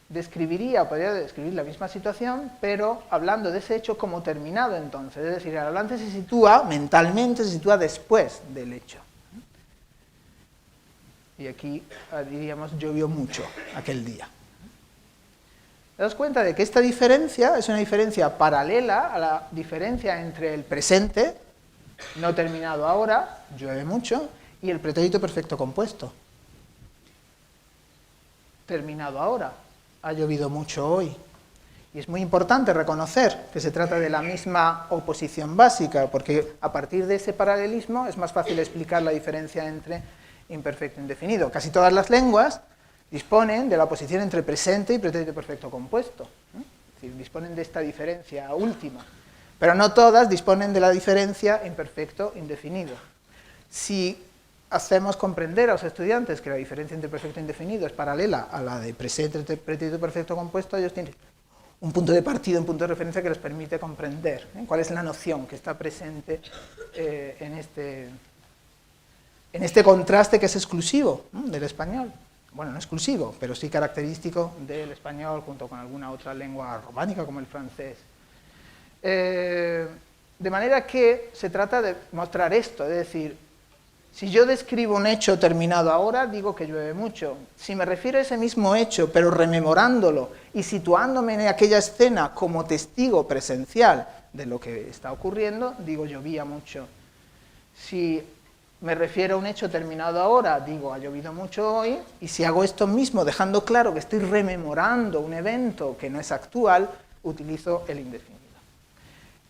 podría describir la misma situación, pero hablando de ese hecho como terminado entonces, es decir, el hablante se sitúa, mentalmente se sitúa después del hecho. Y aquí diríamos, llovió mucho aquel día. ¿Te das cuenta de que esta diferencia es una diferencia paralela a la diferencia entre el presente, no terminado ahora, llueve mucho, y el pretérito perfecto compuesto, terminado ahora? Ha llovido mucho hoy. Y es muy importante reconocer que se trata de la misma oposición básica, porque a partir de ese paralelismo es más fácil explicar la diferencia entre imperfecto e indefinido. Casi todas las lenguas disponen de la oposición entre presente y pretérito perfecto compuesto. Es decir, disponen de esta diferencia última. Pero no todas disponen de la diferencia imperfecto e indefinido. Si hacemos comprender a los estudiantes que la diferencia entre perfecto e indefinido es paralela a la de presente entre pretérito perfecto compuesto, ellos tienen un punto de partida, un punto de referencia que les permite comprender cuál es la noción que está presente en este contraste que es exclusivo del español. Bueno, no exclusivo, pero sí característico del español junto con alguna otra lengua románica como el francés. De manera que se trata de mostrar esto, es decir, si yo describo un hecho terminado ahora, digo que llueve mucho. Si me refiero a ese mismo hecho, pero rememorándolo y situándome en aquella escena como testigo presencial de lo que está ocurriendo, digo llovía mucho. Si me refiero a un hecho terminado ahora, digo ha llovido mucho hoy, y si hago esto mismo dejando claro que estoy rememorando un evento que no es actual, utilizo el indefinido.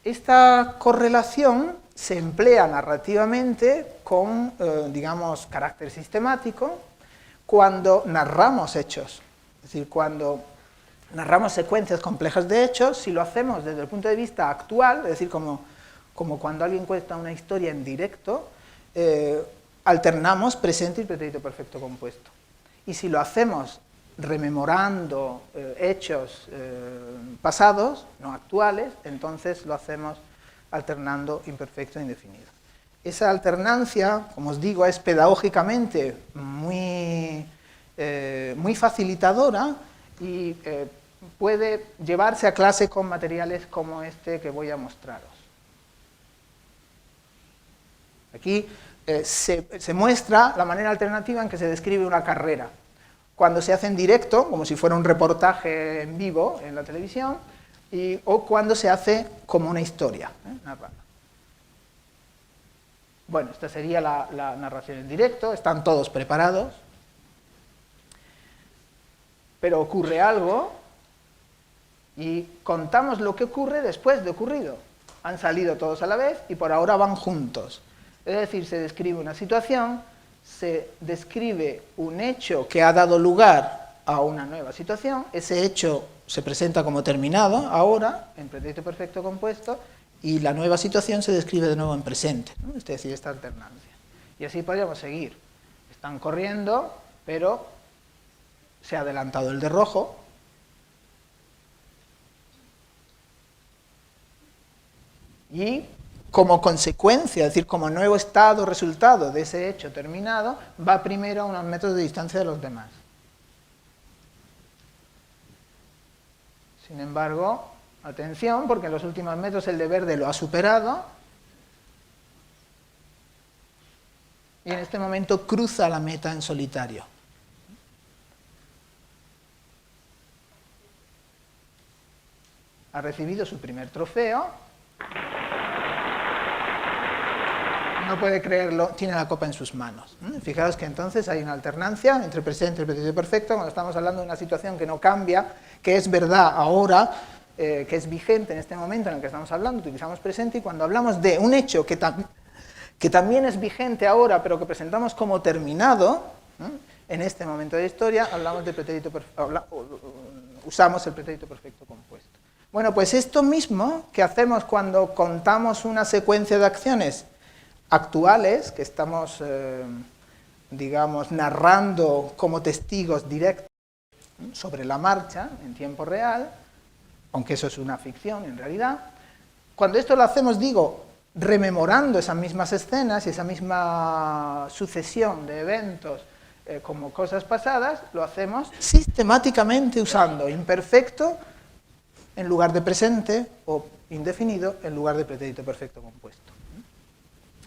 Esta correlación se emplea narrativamente con, digamos, carácter sistemático cuando narramos hechos. Es decir, cuando narramos secuencias complejas de hechos, si lo hacemos desde el punto de vista actual, es decir, como cuando alguien cuenta una historia en directo, alternamos presente y pretérito perfecto compuesto. Y si lo hacemos rememorando hechos pasados, no actuales, entonces lo hacemos alternando imperfecto e indefinido. Esa alternancia, como os digo, es pedagógicamente muy facilitadora y puede llevarse a clase con materiales como este que voy a mostraros. Aquí se muestra la manera alternativa en que se describe una carrera. Cuando se hace en directo, como si fuera un reportaje en vivo en la televisión, o cuando se hace como una historia narrada. Bueno, esta sería la narración en directo, están todos preparados, pero ocurre algo y contamos lo que ocurre después de ocurrido. Han salido todos a la vez y por ahora van juntos. Es decir, se describe una situación, se describe un hecho que ha dado lugar a una nueva situación, ese hecho se presenta como terminado ahora, en pretérito perfecto compuesto, y la nueva situación se describe de nuevo en presente, ¿no? Es decir, esta alternancia. Y así podríamos seguir. Están corriendo, pero se ha adelantado el de rojo, y como consecuencia, es decir, como nuevo estado, resultado de ese hecho terminado, va primero a unos metros de distancia de los demás. Sin embargo, atención, porque en los últimos metros el de verde lo ha superado, y en este momento cruza la meta en solitario. Ha recibido su primer trofeo, no puede creerlo, tiene la copa en sus manos. Fijaos que entonces hay una alternancia entre presente y pretérito perfecto, cuando estamos hablando de una situación que no cambia, que es verdad ahora, que es vigente en este momento en el que estamos hablando, utilizamos presente, y cuando hablamos de un hecho que también es vigente ahora, pero que presentamos como terminado, en este momento de la historia, hablamos de pretérito usamos el pretérito perfecto compuesto. Bueno, pues esto mismo que hacemos cuando contamos una secuencia de acciones actuales, que estamos, digamos, narrando como testigos directos sobre la marcha, en tiempo real, aunque eso es una ficción en realidad, cuando esto lo hacemos, digo, rememorando esas mismas escenas y esa misma sucesión de eventos como cosas pasadas, lo hacemos sistemáticamente usando imperfecto en lugar de presente o indefinido en lugar de pretérito perfecto compuesto.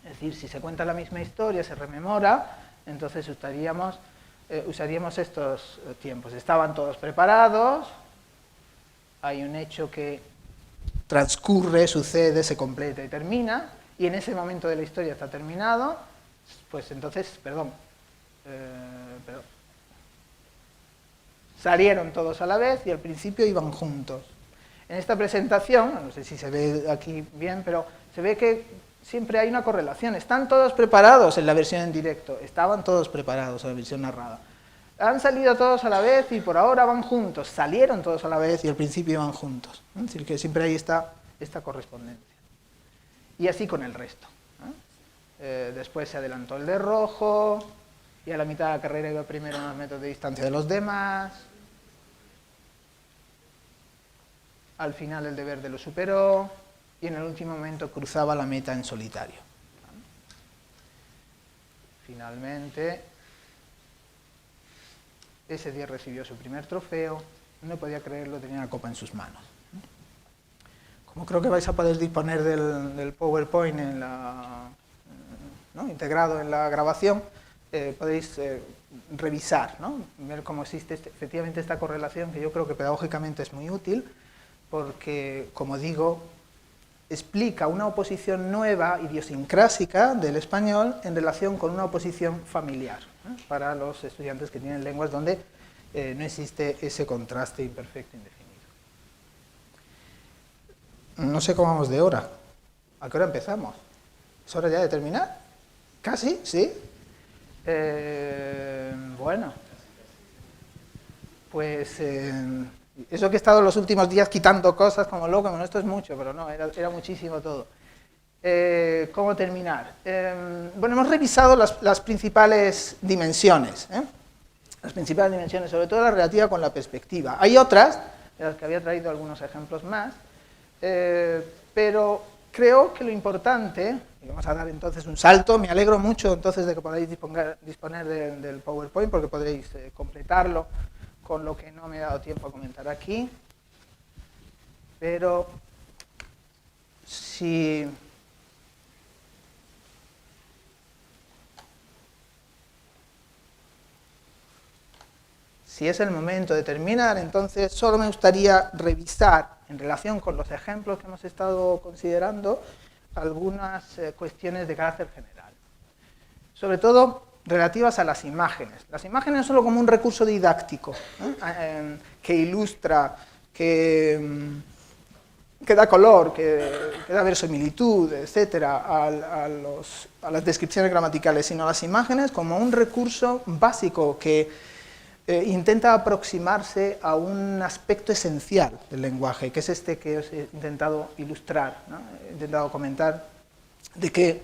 Es decir, si se cuenta la misma historia, se rememora, entonces usaríamos estos tiempos. Estaban todos preparados, hay un hecho que transcurre, sucede, se completa y termina, y en ese momento de la historia está terminado, pues entonces, salieron todos a la vez y al principio iban juntos. En esta presentación, no sé si se ve aquí bien, pero se ve que siempre hay una correlación. Están todos preparados en la versión en directo, estaban todos preparados en la versión narrada. Han salido todos a la vez y por ahora van juntos, salieron todos a la vez y al principio iban juntos. Es decir, que siempre hay esta correspondencia. Y así con el resto. Después se adelantó el de rojo, y a la mitad de la carrera iba primero a unos metros de distancia de los demás. Al final el de verde lo superó, y en el último momento cruzaba la meta en solitario. Finalmente, ese día recibió su primer trofeo, no podía creerlo, tenía la copa en sus manos. Como creo que vais a poder disponer del PowerPoint integrado en la grabación, podéis revisar, ver cómo existe efectivamente esta correlación, que yo creo que pedagógicamente es muy útil, porque, como digo, explica una oposición nueva, idiosincrásica del español en relación con una oposición familiar, para los estudiantes que tienen lenguas donde no existe ese contraste imperfecto indefinido. No sé cómo vamos de hora. ¿A qué hora empezamos? ¿Es hora ya de terminar? ¿Casi? ¿Sí? Bueno. Pues eso que he estado los últimos días quitando cosas como loco, bueno, esto es mucho, pero no, era muchísimo todo. ¿Cómo terminar? Bueno, hemos revisado las principales dimensiones, las principales dimensiones, sobre todo la relativa con la perspectiva. Hay otras, de las que había traído algunos ejemplos más, pero creo que lo importante, y vamos a dar entonces un salto, me alegro mucho entonces de que podáis disponer del PowerPoint, porque podréis completarlo con lo que no me he dado tiempo a comentar aquí, pero si es el momento de terminar, entonces solo me gustaría revisar, en relación con los ejemplos que hemos estado considerando, algunas cuestiones de carácter general. sobre todo relativas a las imágenes. Las imágenes solo como un recurso didáctico, que ilustra, que da color, que da verosimilitud, etcétera, a las descripciones gramaticales, sino las imágenes como un recurso básico que intenta aproximarse a un aspecto esencial del lenguaje, que es este que os he intentado ilustrar, ¿no? He intentado comentar, de que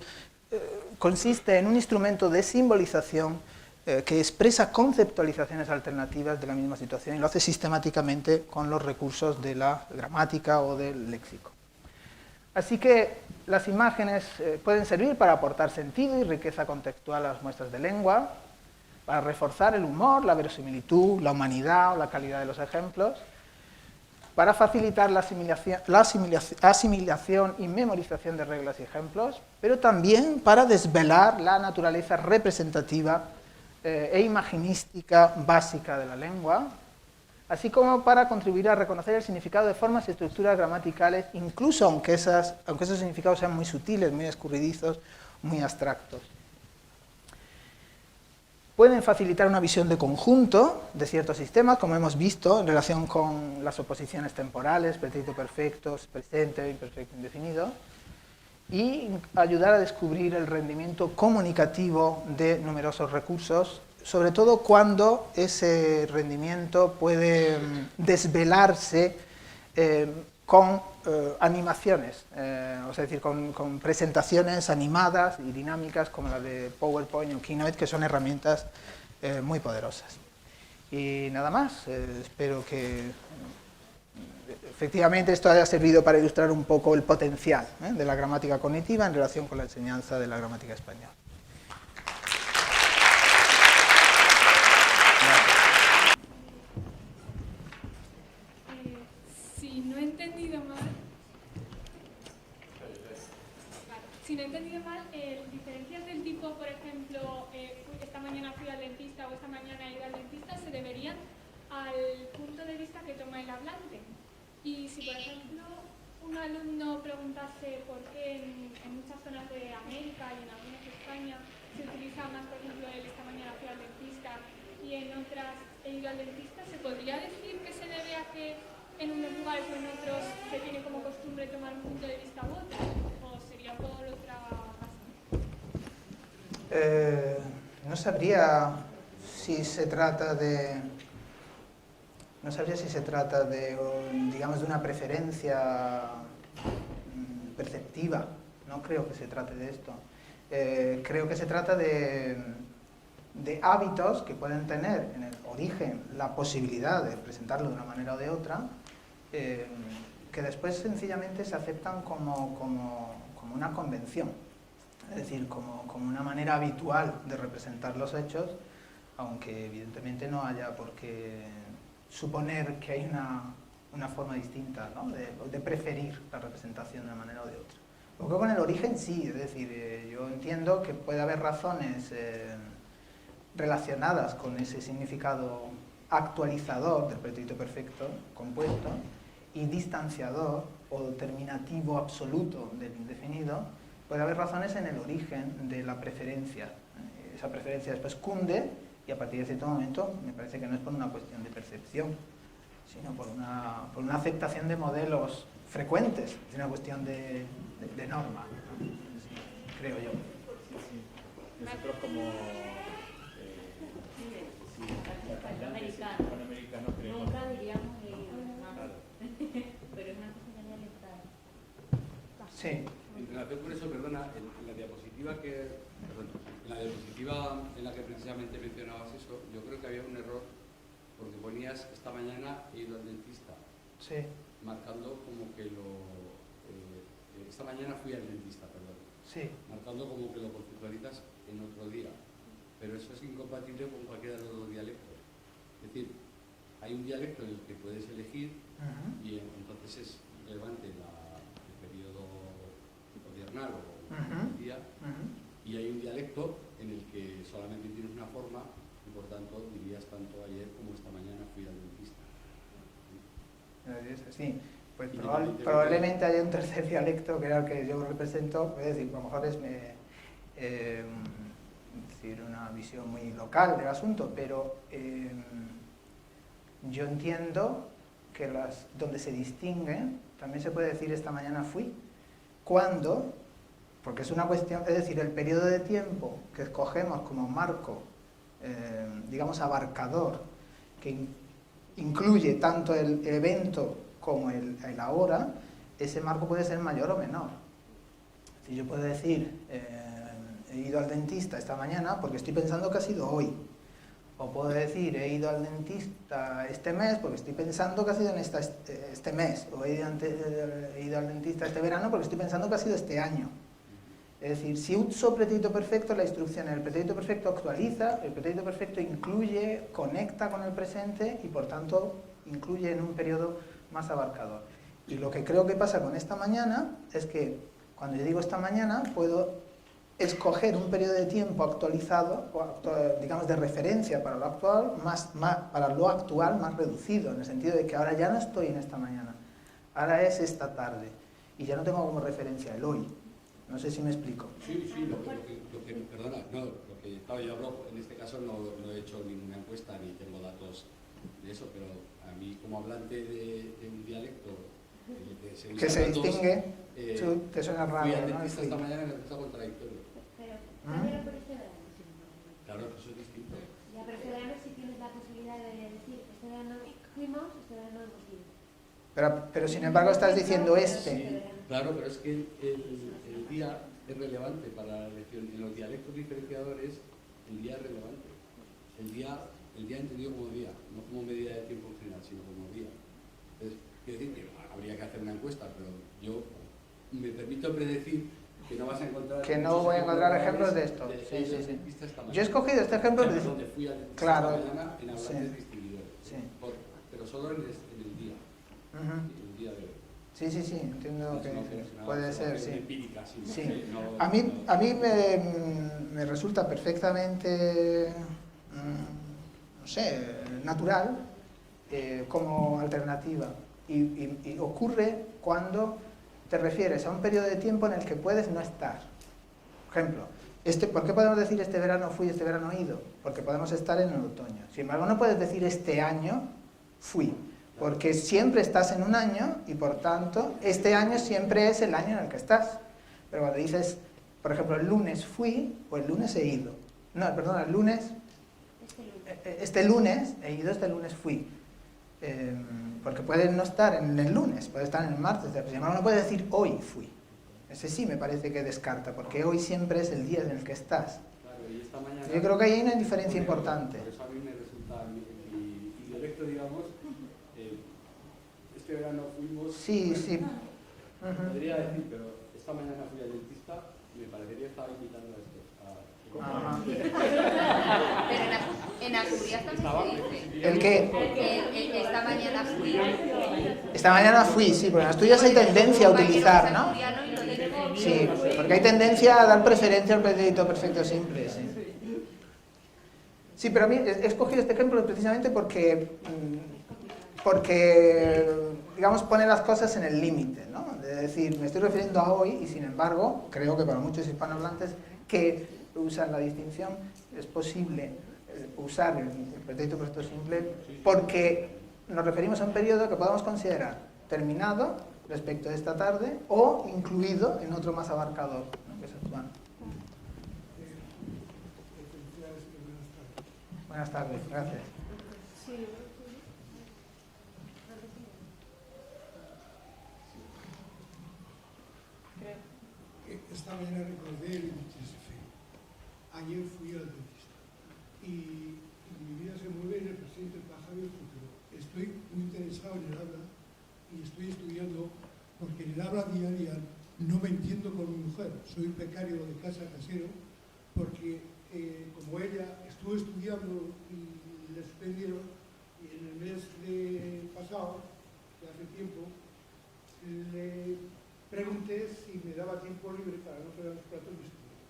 consiste en un instrumento de simbolización que expresa conceptualizaciones alternativas de la misma situación y lo hace sistemáticamente con los recursos de la gramática o del léxico. Así que las imágenes pueden servir para aportar sentido y riqueza contextual a las muestras de lengua, para reforzar el humor, la verosimilitud, la humanidad o la calidad de los ejemplos, para facilitar la asimilación y memorización de reglas y ejemplos, pero también para desvelar la naturaleza representativa e imaginística básica de la lengua, así como para contribuir a reconocer el significado de formas y estructuras gramaticales, incluso aunque esos significados sean muy sutiles, muy escurridizos, muy abstractos. Pueden facilitar una visión de conjunto de ciertos sistemas, como hemos visto, en relación con las oposiciones temporales, pretérito perfecto, presente, imperfecto, indefinido, y ayudar a descubrir el rendimiento comunicativo de numerosos recursos, sobre todo cuando ese rendimiento puede desvelarse con animaciones, es decir, con presentaciones animadas y dinámicas como las de PowerPoint o Keynote, que son herramientas muy poderosas. Y nada más, espero que efectivamente esto haya servido para ilustrar un poco el potencial de la gramática cognitiva en relación con la enseñanza de la gramática española. Si no he entendido mal, diferencias del tipo, por ejemplo, esta mañana fui al dentista o esta mañana he ido al dentista, se deberían al punto de vista que toma el hablante. Y si, por ejemplo, un alumno preguntase por qué en muchas zonas de América y en algunas de España se utiliza más, por ejemplo, esta mañana fui al dentista y en otras he ido al dentista, ¿se podría decir que se debe a que en unos lugares o en otros se tiene como costumbre tomar un punto de vista u otro? ¿O sería por otra razón? No sabría si se trata de... No sabría si se trata de, digamos, de una preferencia perceptiva. No creo que se trate de esto. Creo que se trata de hábitos que pueden tener en el origen la posibilidad de presentarlo de una manera o de otra, que después sencillamente se aceptan como una convención. Es decir, como una manera habitual de representar los hechos, aunque evidentemente no haya por qué suponer que hay una forma distinta, ¿no? de preferir la representación de una manera o de otra. Lo que con el origen sí, es decir, yo entiendo que puede haber razones relacionadas con ese significado actualizador del pretérito perfecto compuesto y distanciador o terminativo absoluto del indefinido. Puede haber razones en el origen de la preferencia. Esa preferencia después cunde y a partir de cierto momento me parece que no es por una cuestión de percepción, sino por una aceptación de modelos frecuentes, es una cuestión de norma, ¿no? Sí, creo yo. Nosotros como hispanoamericanos creemos... Nunca diríamos claro. Pero es una cosa dialectal. Sí. En relación con eso, perdona, en la diapositiva en la que precisamente mencionabas eso, yo creo que había un error, porque ponías esta mañana he ido al dentista, Sí. marcando como que esta mañana fui al dentista, perdón, Sí. marcando como que lo conceptualizas en otro día, pero eso es incompatible con cualquiera de los dos dialectos. Es decir, hay un dialecto en el que puedes elegir y entonces es relevante el periodo diurnal o el día, y hay un dialecto en el que solamente tienes una forma y por tanto dirías tanto ayer como esta mañana fui al dentista. Sí, pues probablemente haya un tercer dialecto que era el que yo represento, es decir, a lo mejor es decir, una visión muy local del asunto, pero yo entiendo que donde se distingue, también se puede decir esta mañana fui, cuando, porque es una cuestión, es decir, el periodo de tiempo que escogemos como marco, digamos, abarcador, que incluye tanto el evento como el ahora, ese marco puede ser mayor o menor. Si yo puedo decir, he ido al dentista esta mañana porque estoy pensando que ha sido hoy. O puedo decir, he ido al dentista este mes porque estoy pensando que ha sido en este mes. O he ido al dentista este verano porque estoy pensando que ha sido este año. Es decir, si uso pretérito perfecto, la instrucción en el pretérito perfecto actualiza, el pretérito perfecto incluye, conecta con el presente y por tanto incluye en un periodo más abarcador. Y lo que creo que pasa con esta mañana es que cuando yo digo esta mañana puedo escoger un periodo de tiempo actualizado, digamos de referencia para lo actual, para lo actual más reducido, en el sentido de que ahora ya no estoy en esta mañana, ahora es esta tarde y ya no tengo como referencia el hoy. No sé si me explico. Sí, perdona, no, lo que claro, yo hablo, en este caso no he hecho ninguna encuesta ni tengo datos de eso, pero a mí como hablante de un dialecto que se distingue, te suena raro, fui al ¿no? dentista esta mañana y me resulta contradictorio. Pero por este verano, sin embargo. Claro, que eso es distinto. Ya, pero este verano sí tienes la posibilidad de decir, este verano fuimos, este verano hemos ido. Pero sin embargo estás diciendo este. Sí, claro, pero es que el día es relevante para la elección. En los dialectos diferenciadores, el día es relevante. El día entendido como día, no como medida de tiempo en general, sino como día. Entonces, quiero decir que habría que hacer una encuesta, pero yo me permito predecir que no vas a encontrar... Que no voy a encontrar ejemplos de esto. Sí. Yo he escogido este ejemplo... Donde fui al dentista esta mañana en hablantes distinguidores. Sí. Pero solo en el día. El día de hoy. Sí, entiendo que puede ser, sí. Empírica, sí. No, a mí me resulta perfectamente, no sé, natural como alternativa. Y ocurre cuando te refieres a un periodo de tiempo en el que puedes no estar. Por ejemplo, ¿por qué podemos decir este verano fui, este verano he ido? Porque podemos estar en el otoño. Sin embargo, no puedes decir este año fui. Porque siempre estás en un año y por tanto este año siempre es el año en el que estás. Pero cuando dices, por ejemplo, el lunes fui o el lunes he ido. No, perdona, el lunes, este lunes he ido, este lunes fui. Porque puedes no estar en el lunes, puedes estar en el martes. Sin embargo, no puedes decir hoy fui. Ese sí me parece que descarta, porque hoy siempre es el día en el que estás. Claro, y esta mañana, yo creo que ahí hay una diferencia importante. Por eso a mí me resulta, mi dialecto, digamos, este verano fuimos... Sí. Podría decir, pero esta mañana fui al dentista, me parecería que estaba invitando a esto. Pero en Asturias también se dice. ¿El qué? Esta mañana fui. Esta mañana fui, sí, porque en Asturias hay tendencia a utilizar, ¿no? Sí, porque hay tendencia a dar preferencia al pretérito perfecto simple, sí. Sí, pero a mí he escogido este ejemplo precisamente porque digamos, pone las cosas en el límite, ¿no? Es decir, me estoy refiriendo a hoy y sin embargo, creo que para muchos hispanohablantes que usan la distinción, es posible usar el pretérito perfecto simple porque nos referimos a un periodo que podemos considerar terminado respecto de esta tarde o incluido en otro más abarcador, ¿no? Que es actual. Buenas tardes, gracias. Esta mañana recordé el 23 de febrero. Ayer fui al dentista y mi vida se mueve en el presente, el pasado y el futuro. Estoy muy interesado en el habla y estoy estudiando porque en el habla diaria no me entiendo con mi mujer. Soy becario de casa casero porque como ella estuvo estudiando y le suspendieron y en el mes pasado, de hace tiempo, le pregunté si me daba tiempo libre para no pegar los platos y estudiar.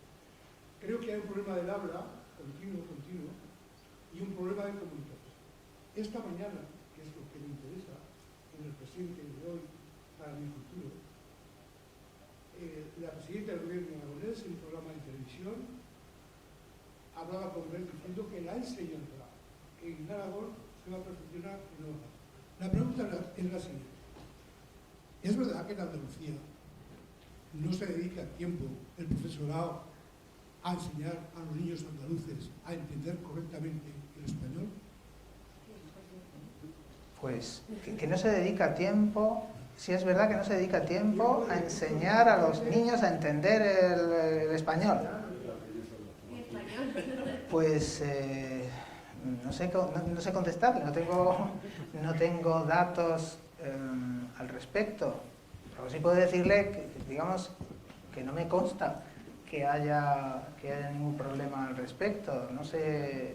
Creo que hay un problema del habla, continuo, y un problema de comunicación. Esta mañana, que es lo que me interesa, en el presente de hoy, para mi futuro, la presidenta del gobierno aragonés, en un programa de televisión, hablaba con él diciendo que la enseñanza en Aragón se va a perfeccionar en Nueva York. La pregunta es la siguiente. ¿Es verdad que en Andalucía no se dedica tiempo el profesorado a enseñar a los niños andaluces a entender correctamente el español? Pues que no se dedica tiempo, sí es verdad que no se dedica tiempo a enseñar a los niños a entender el español. Pues no sé contestarle, no tengo datos al respecto. Pero sí puedo decirle que, digamos, que no me consta que haya ningún problema al respecto. No sé.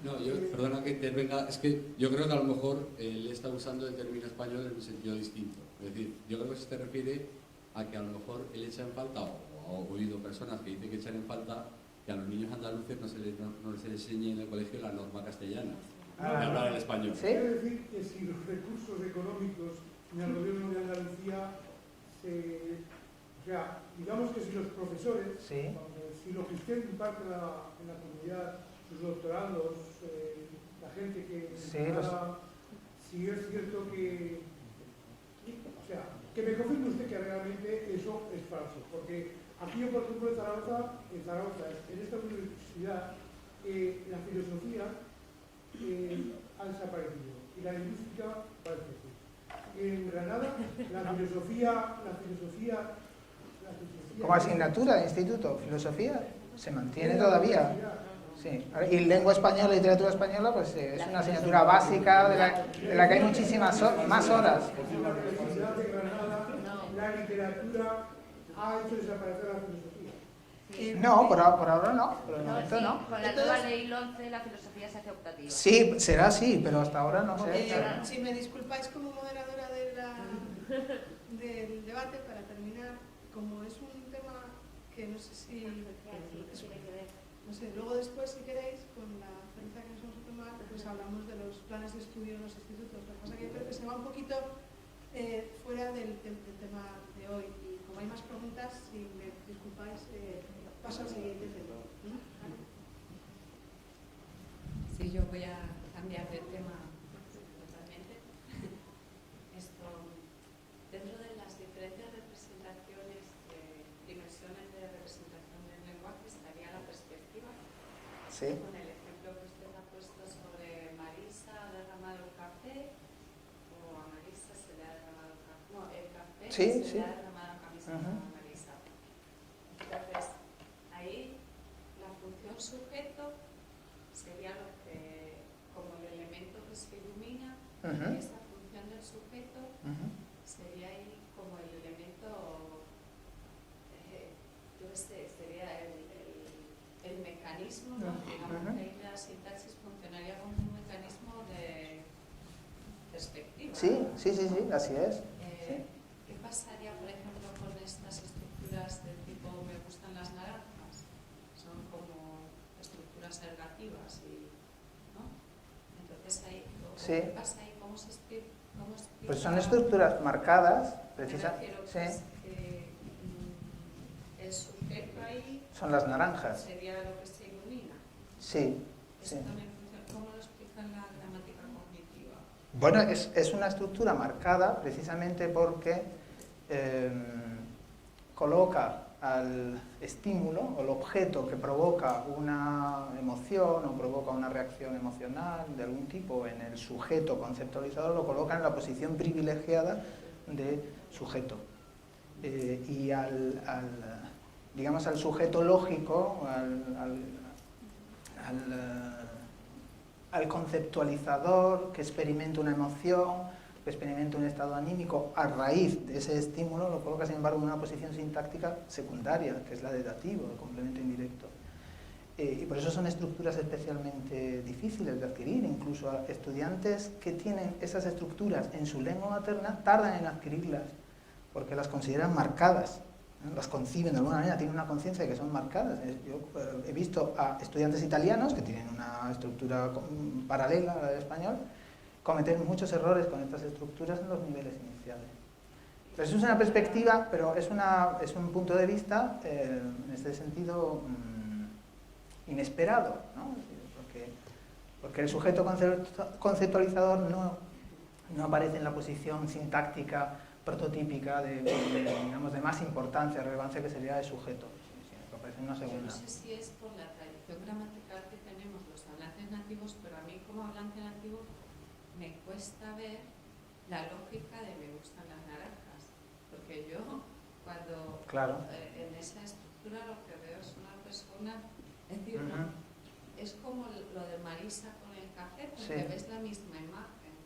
No, perdona que intervenga, es que yo creo que a lo mejor él está usando el término español en un sentido distinto. Es decir, yo creo que se refiere a que a lo mejor él echa en falta, o ha oído personas que dicen que echan en falta, que a los niños andaluces no se les enseñe en el colegio la norma castellana, de hablar el español. ¿Sí? Quiere decir que si los recursos económicos en el gobierno de Andalucía o sea, digamos que si los profesores, Sí. si lo que usted imparte en la comunidad, sus doctorandos, la gente que Sí, si es cierto que, o sea, que me confirme usted que realmente eso es falso, porque aquí yo, por ejemplo, en Zaragoza, en esta universidad, la filosofía ha desaparecido y la lingüística parece que en Granada la filosofía Como asignatura de instituto, filosofía, se mantiene todavía. Sí. Y lengua española y literatura española, pues es una asignatura básica de la que hay muchísimas más horas. En la Universidad de Granada, la literatura ha hecho desaparecer la filosofía. No, por ahora no, por el momento no. Con la nueva ley 11 la filosofía se hace optativa. Sí, será así, pero hasta ahora no sé. Si me disculpáis como moderadora del debate, para terminar, como es un tema que no sé si... No sé, luego después, si queréis, con la cerveza que nos vamos a tomar, pues hablamos de los planes de estudio en los institutos. Lo que pasa es que yo creo que se va un poquito fuera del tema de hoy. Y como hay más preguntas, si me disculpáis, paso al siguiente tema. Sí, yo voy a cambiar de tema totalmente. Dentro de las diferentes representaciones, dimensiones de representación del lenguaje, estaría la perspectiva. Sí. Con el ejemplo que usted ha puesto sobre Marisa ha derramado el café, o a Marisa se le ha derramado el café. No, el café Sí, se sí. le ha derramado la camiseta a Marisa. Entonces, ahí la función sujeto sería como el elemento que se ilumina, y esa función del sujeto sería ahí como el elemento, sería el mecanismo, ¿no? Digamos que ahí la sintaxis funcionaría como un mecanismo de perspectiva. Sí, así es. ¿Qué pasaría, por ejemplo, con estas estructuras del tipo me gustan las naranjas? Son como estructuras ergativas, ¿no? Entonces ahí, ¿qué pasa ahí? ¿Cómo se explica? Pues son estructuras marcadas, precisamente. Me refiero, que el sujeto ahí Son las naranjas. sería lo que se ilumina. Sí. Eso también funciona. ¿Cómo lo explica la gramática cognitiva? Bueno, es una estructura marcada precisamente porque coloca al estímulo o el objeto que provoca una emoción o provoca una reacción emocional de algún tipo en el sujeto conceptualizador, lo coloca en la posición privilegiada de sujeto. Y digamos al sujeto lógico, al conceptualizador que experimenta una emoción, que experimenta un estado anímico a raíz de ese estímulo, lo coloca sin embargo en una posición sintáctica secundaria, que es la de dativo, de complemento indirecto. Y por eso son estructuras especialmente difíciles de adquirir. Incluso a estudiantes que tienen esas estructuras en su lengua materna tardan en adquirirlas, porque las consideran marcadas, ¿no? Las conciben de alguna manera, tienen una conciencia de que son marcadas. Yo he visto a estudiantes italianos que tienen una estructura paralela a la del español cometer muchos errores con estas estructuras en los niveles iniciales. Pero eso es una perspectiva, pero es un punto de vista, en este sentido, inesperado, ¿no? Porque el sujeto conceptualizador no aparece en la posición sintáctica prototípica digamos, de más importancia, relevancia, que sería el sujeto, sino que aparece en una segunda. Yo no sé si es por la tradición gramatical que tenemos los hablantes nativos, pero a mí como hablante nativo me cuesta ver la lógica de me gustan las naranjas, porque yo cuando en esa estructura lo que veo es una persona, es decir, es como lo de Marisa con el café, porque ves la misma imagen.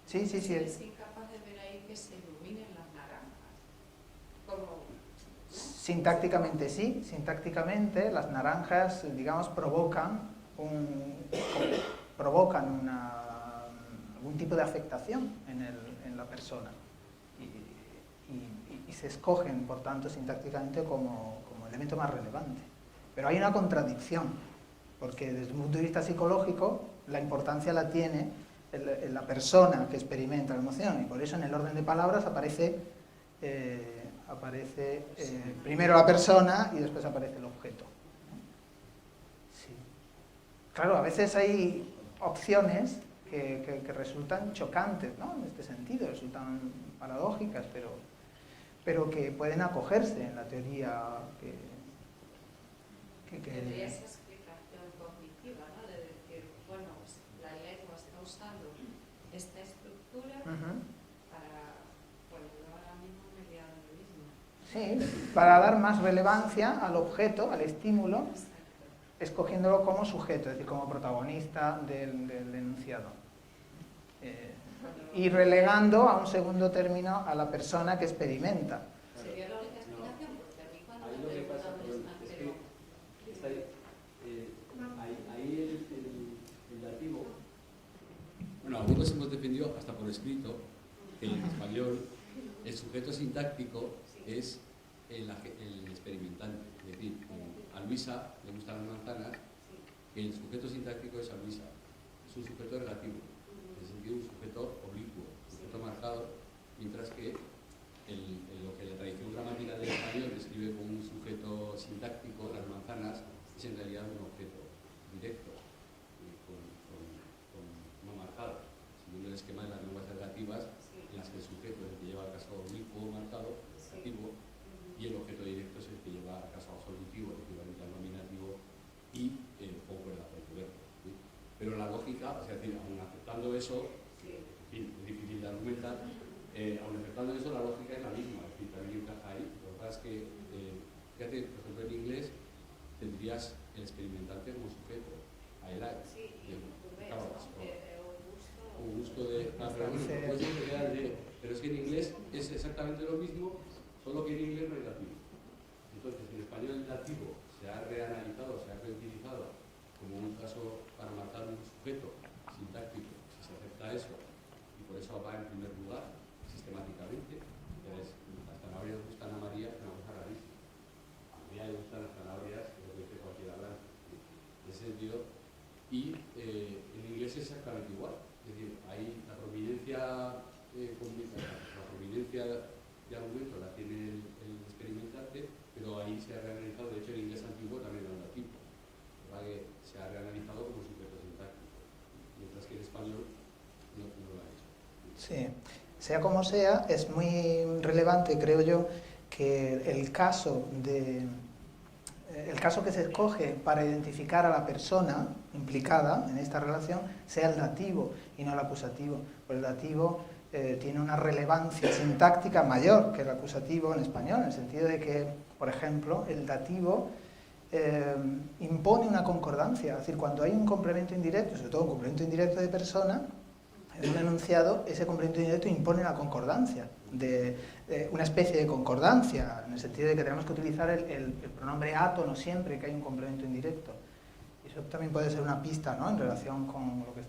Sí. Es incapaz de ver ahí que se iluminen las naranjas. Como, ¿no? Sintácticamente sí, sintácticamente las naranjas, digamos, provocan algún tipo de afectación en la persona y se escogen, por tanto, sintácticamente como elemento más relevante. Pero hay una contradicción, porque desde un punto de vista psicológico la importancia la tiene la persona que experimenta la emoción, y por eso en el orden de palabras aparece primero la persona y después aparece el objeto. Sí. Claro, a veces hay opciones que resultan chocantes, ¿no? En este sentido, resultan paradójicas, pero que pueden acogerse en la teoría Tendría esa explicación cognitiva, ¿no? De decir, bueno, pues la lengua está usando esta estructura para, bueno, yo ahora mismo me he liado en lo mismo. Sí, para dar más relevancia al objeto, al estímulo, escogiéndolo como sujeto, es decir, como protagonista del enunciado. Y relegando a un segundo término a la persona que experimenta. Sería la única explicación, porque a mí cuando Ahí me lo que pasa preguntan es que ahí el dativo, bueno, algunos hemos defendido hasta por escrito que en español el sujeto sintáctico es el experimentante, es decir, a Luisa le gustan las manzanas, que el sujeto sintáctico es a Luisa, es un sujeto relativo, en el sentido de un sujeto oblicuo, un sujeto marcado, mientras que lo que la tradición gramática del español describe como un sujeto sintáctico, las manzanas, es en realidad un objeto directo, no marcado, siguiendo el esquema de las lenguas relativas, en las que el sujeto es el que lleva el caso oblicuo marcado, activo, y el objeto directo es el que lleva el caso absolutivo, el equivalente al nominativo, y concuerda con el verbo. ¿Sí? Pero la lógica, es decir, aun aceptando eso, en fin, es difícil de argumentar, aun aceptando eso, la lógica es la misma, es decir, también encaja ahí. Lo que pasa es que, fíjate, por ejemplo, en inglés tendrías el experimentante como sujeto, a él, un gusto de... pero es que en inglés es exactamente lo mismo, solo que en inglés no hay dativo. Entonces, en español el dativo se ha reanalizado, se ha reutilizado como un caso para marcar un sujeto sintáctico, si se acepta eso, y por eso va en primer lugar, sistemáticamente. Entonces, las zanahorias gustan a María, es una cosa rarísima. A María le gustan las zanahorias, que lo dice cualquier hablante. En ese sentido, y en inglés es exactamente igual. Es decir, ahí la prominencia de argumento la tiene el experimentante, pero ahí se ha reanalizado, de hecho en inglés antiguo también era un dativo, que se ha reanalizado como sujeto sintáctico, mientras que en español no lo ha hecho. Sí, sea como sea, es muy relevante, creo yo, que el caso que se escoge para identificar a la persona implicada en esta relación sea el dativo y no el acusativo. Pues el dativo tiene una relevancia sintáctica mayor que el acusativo en español, en el sentido de que, por ejemplo, el dativo impone una concordancia. Es decir, cuando hay un complemento indirecto, sobre todo un complemento indirecto de persona, en un enunciado, ese complemento indirecto impone la concordancia, una especie de concordancia, en el sentido de que tenemos que utilizar el pronombre átono siempre que hay un complemento indirecto. Y eso también puede ser una pista, ¿no?, en relación con lo que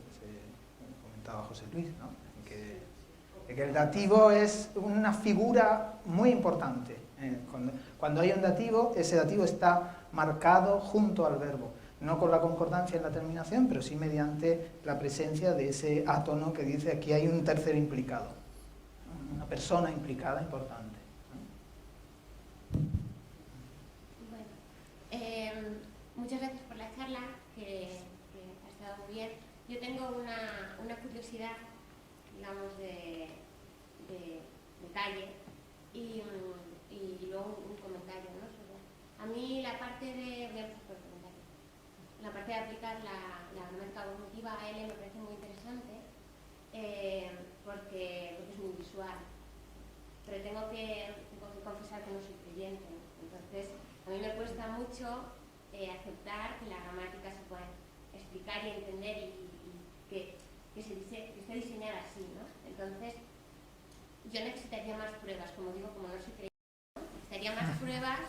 comentaba José Luis, ¿no?, que el dativo es una figura muy importante. Cuando hay un dativo, ese dativo está marcado junto al verbo, no con la concordancia en la terminación, pero sí mediante la presencia de ese átono que dice aquí hay un tercero implicado, una persona implicada importante. Bueno, muchas gracias por la bien. Yo tengo una curiosidad, digamos, de calle y luego un comentario, ¿no? A mí la parte de aplicar la gramática cognitiva a L me parece muy interesante porque es muy visual, pero tengo que confesar que no soy creyente, ¿no? Entonces a mí me cuesta mucho aceptar que la gramática se pueda explicar y entender y que esté diseñada así, ¿no? Entonces yo necesitaría más pruebas, como digo, como no soy creyente, ¿no? Necesitaría más pruebas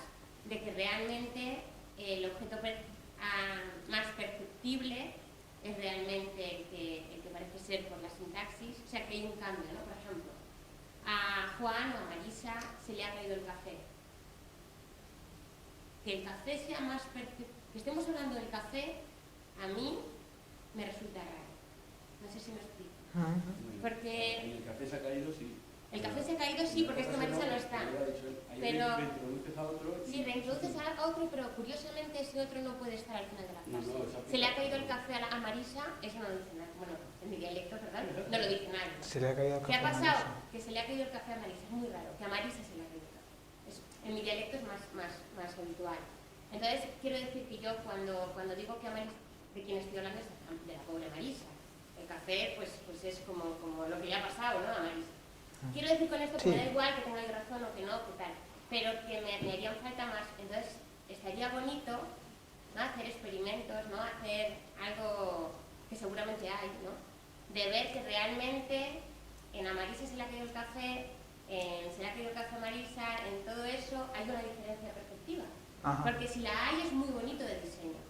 de que realmente el objeto más perceptible es realmente el que parece ser por la sintaxis, o sea que hay un cambio, ¿no? Por ejemplo, a Juan o a Marisa se le ha caído el café. Que el café sea más perceptible, que estemos hablando del café, a mí me resulta raro. No sé si me explico. Porque el café se ha caído, sí. El café se ha caído, sí, porque es que Marisa no está. Pero reintroduces a otro. Sí, reintroduces a otro, pero curiosamente ese otro no puede estar al final de la frase. Se le ha caído el café a Marisa, eso no lo dice nadie. Bueno, en mi dialecto, ¿verdad? No lo dice nadie. Se le ha caído el café. ¿Qué ha pasado? Que se le ha caído el café a Marisa. Es muy raro, que a Marisa se le ha caído el café. Eso, en mi dialecto es más habitual. Entonces, quiero decir que yo cuando digo que a Marisa, de quien estoy hablando es de la pobre Marisa. El café, pues es como lo que le ha pasado, ¿no? A Marisa. Quiero decir con esto que me da igual que tenga razón o que no, que tal, pero que me harían falta más. Entonces, estaría bonito, ¿no? Hacer experimentos, ¿no? Hacer algo que seguramente hay, ¿no? De ver que realmente en a Marisa se le ha caído el café, se le ha caído el café a Marisa, en todo eso hay una diferencia perspectiva. Ajá. Porque si la hay es muy bonito de diseño.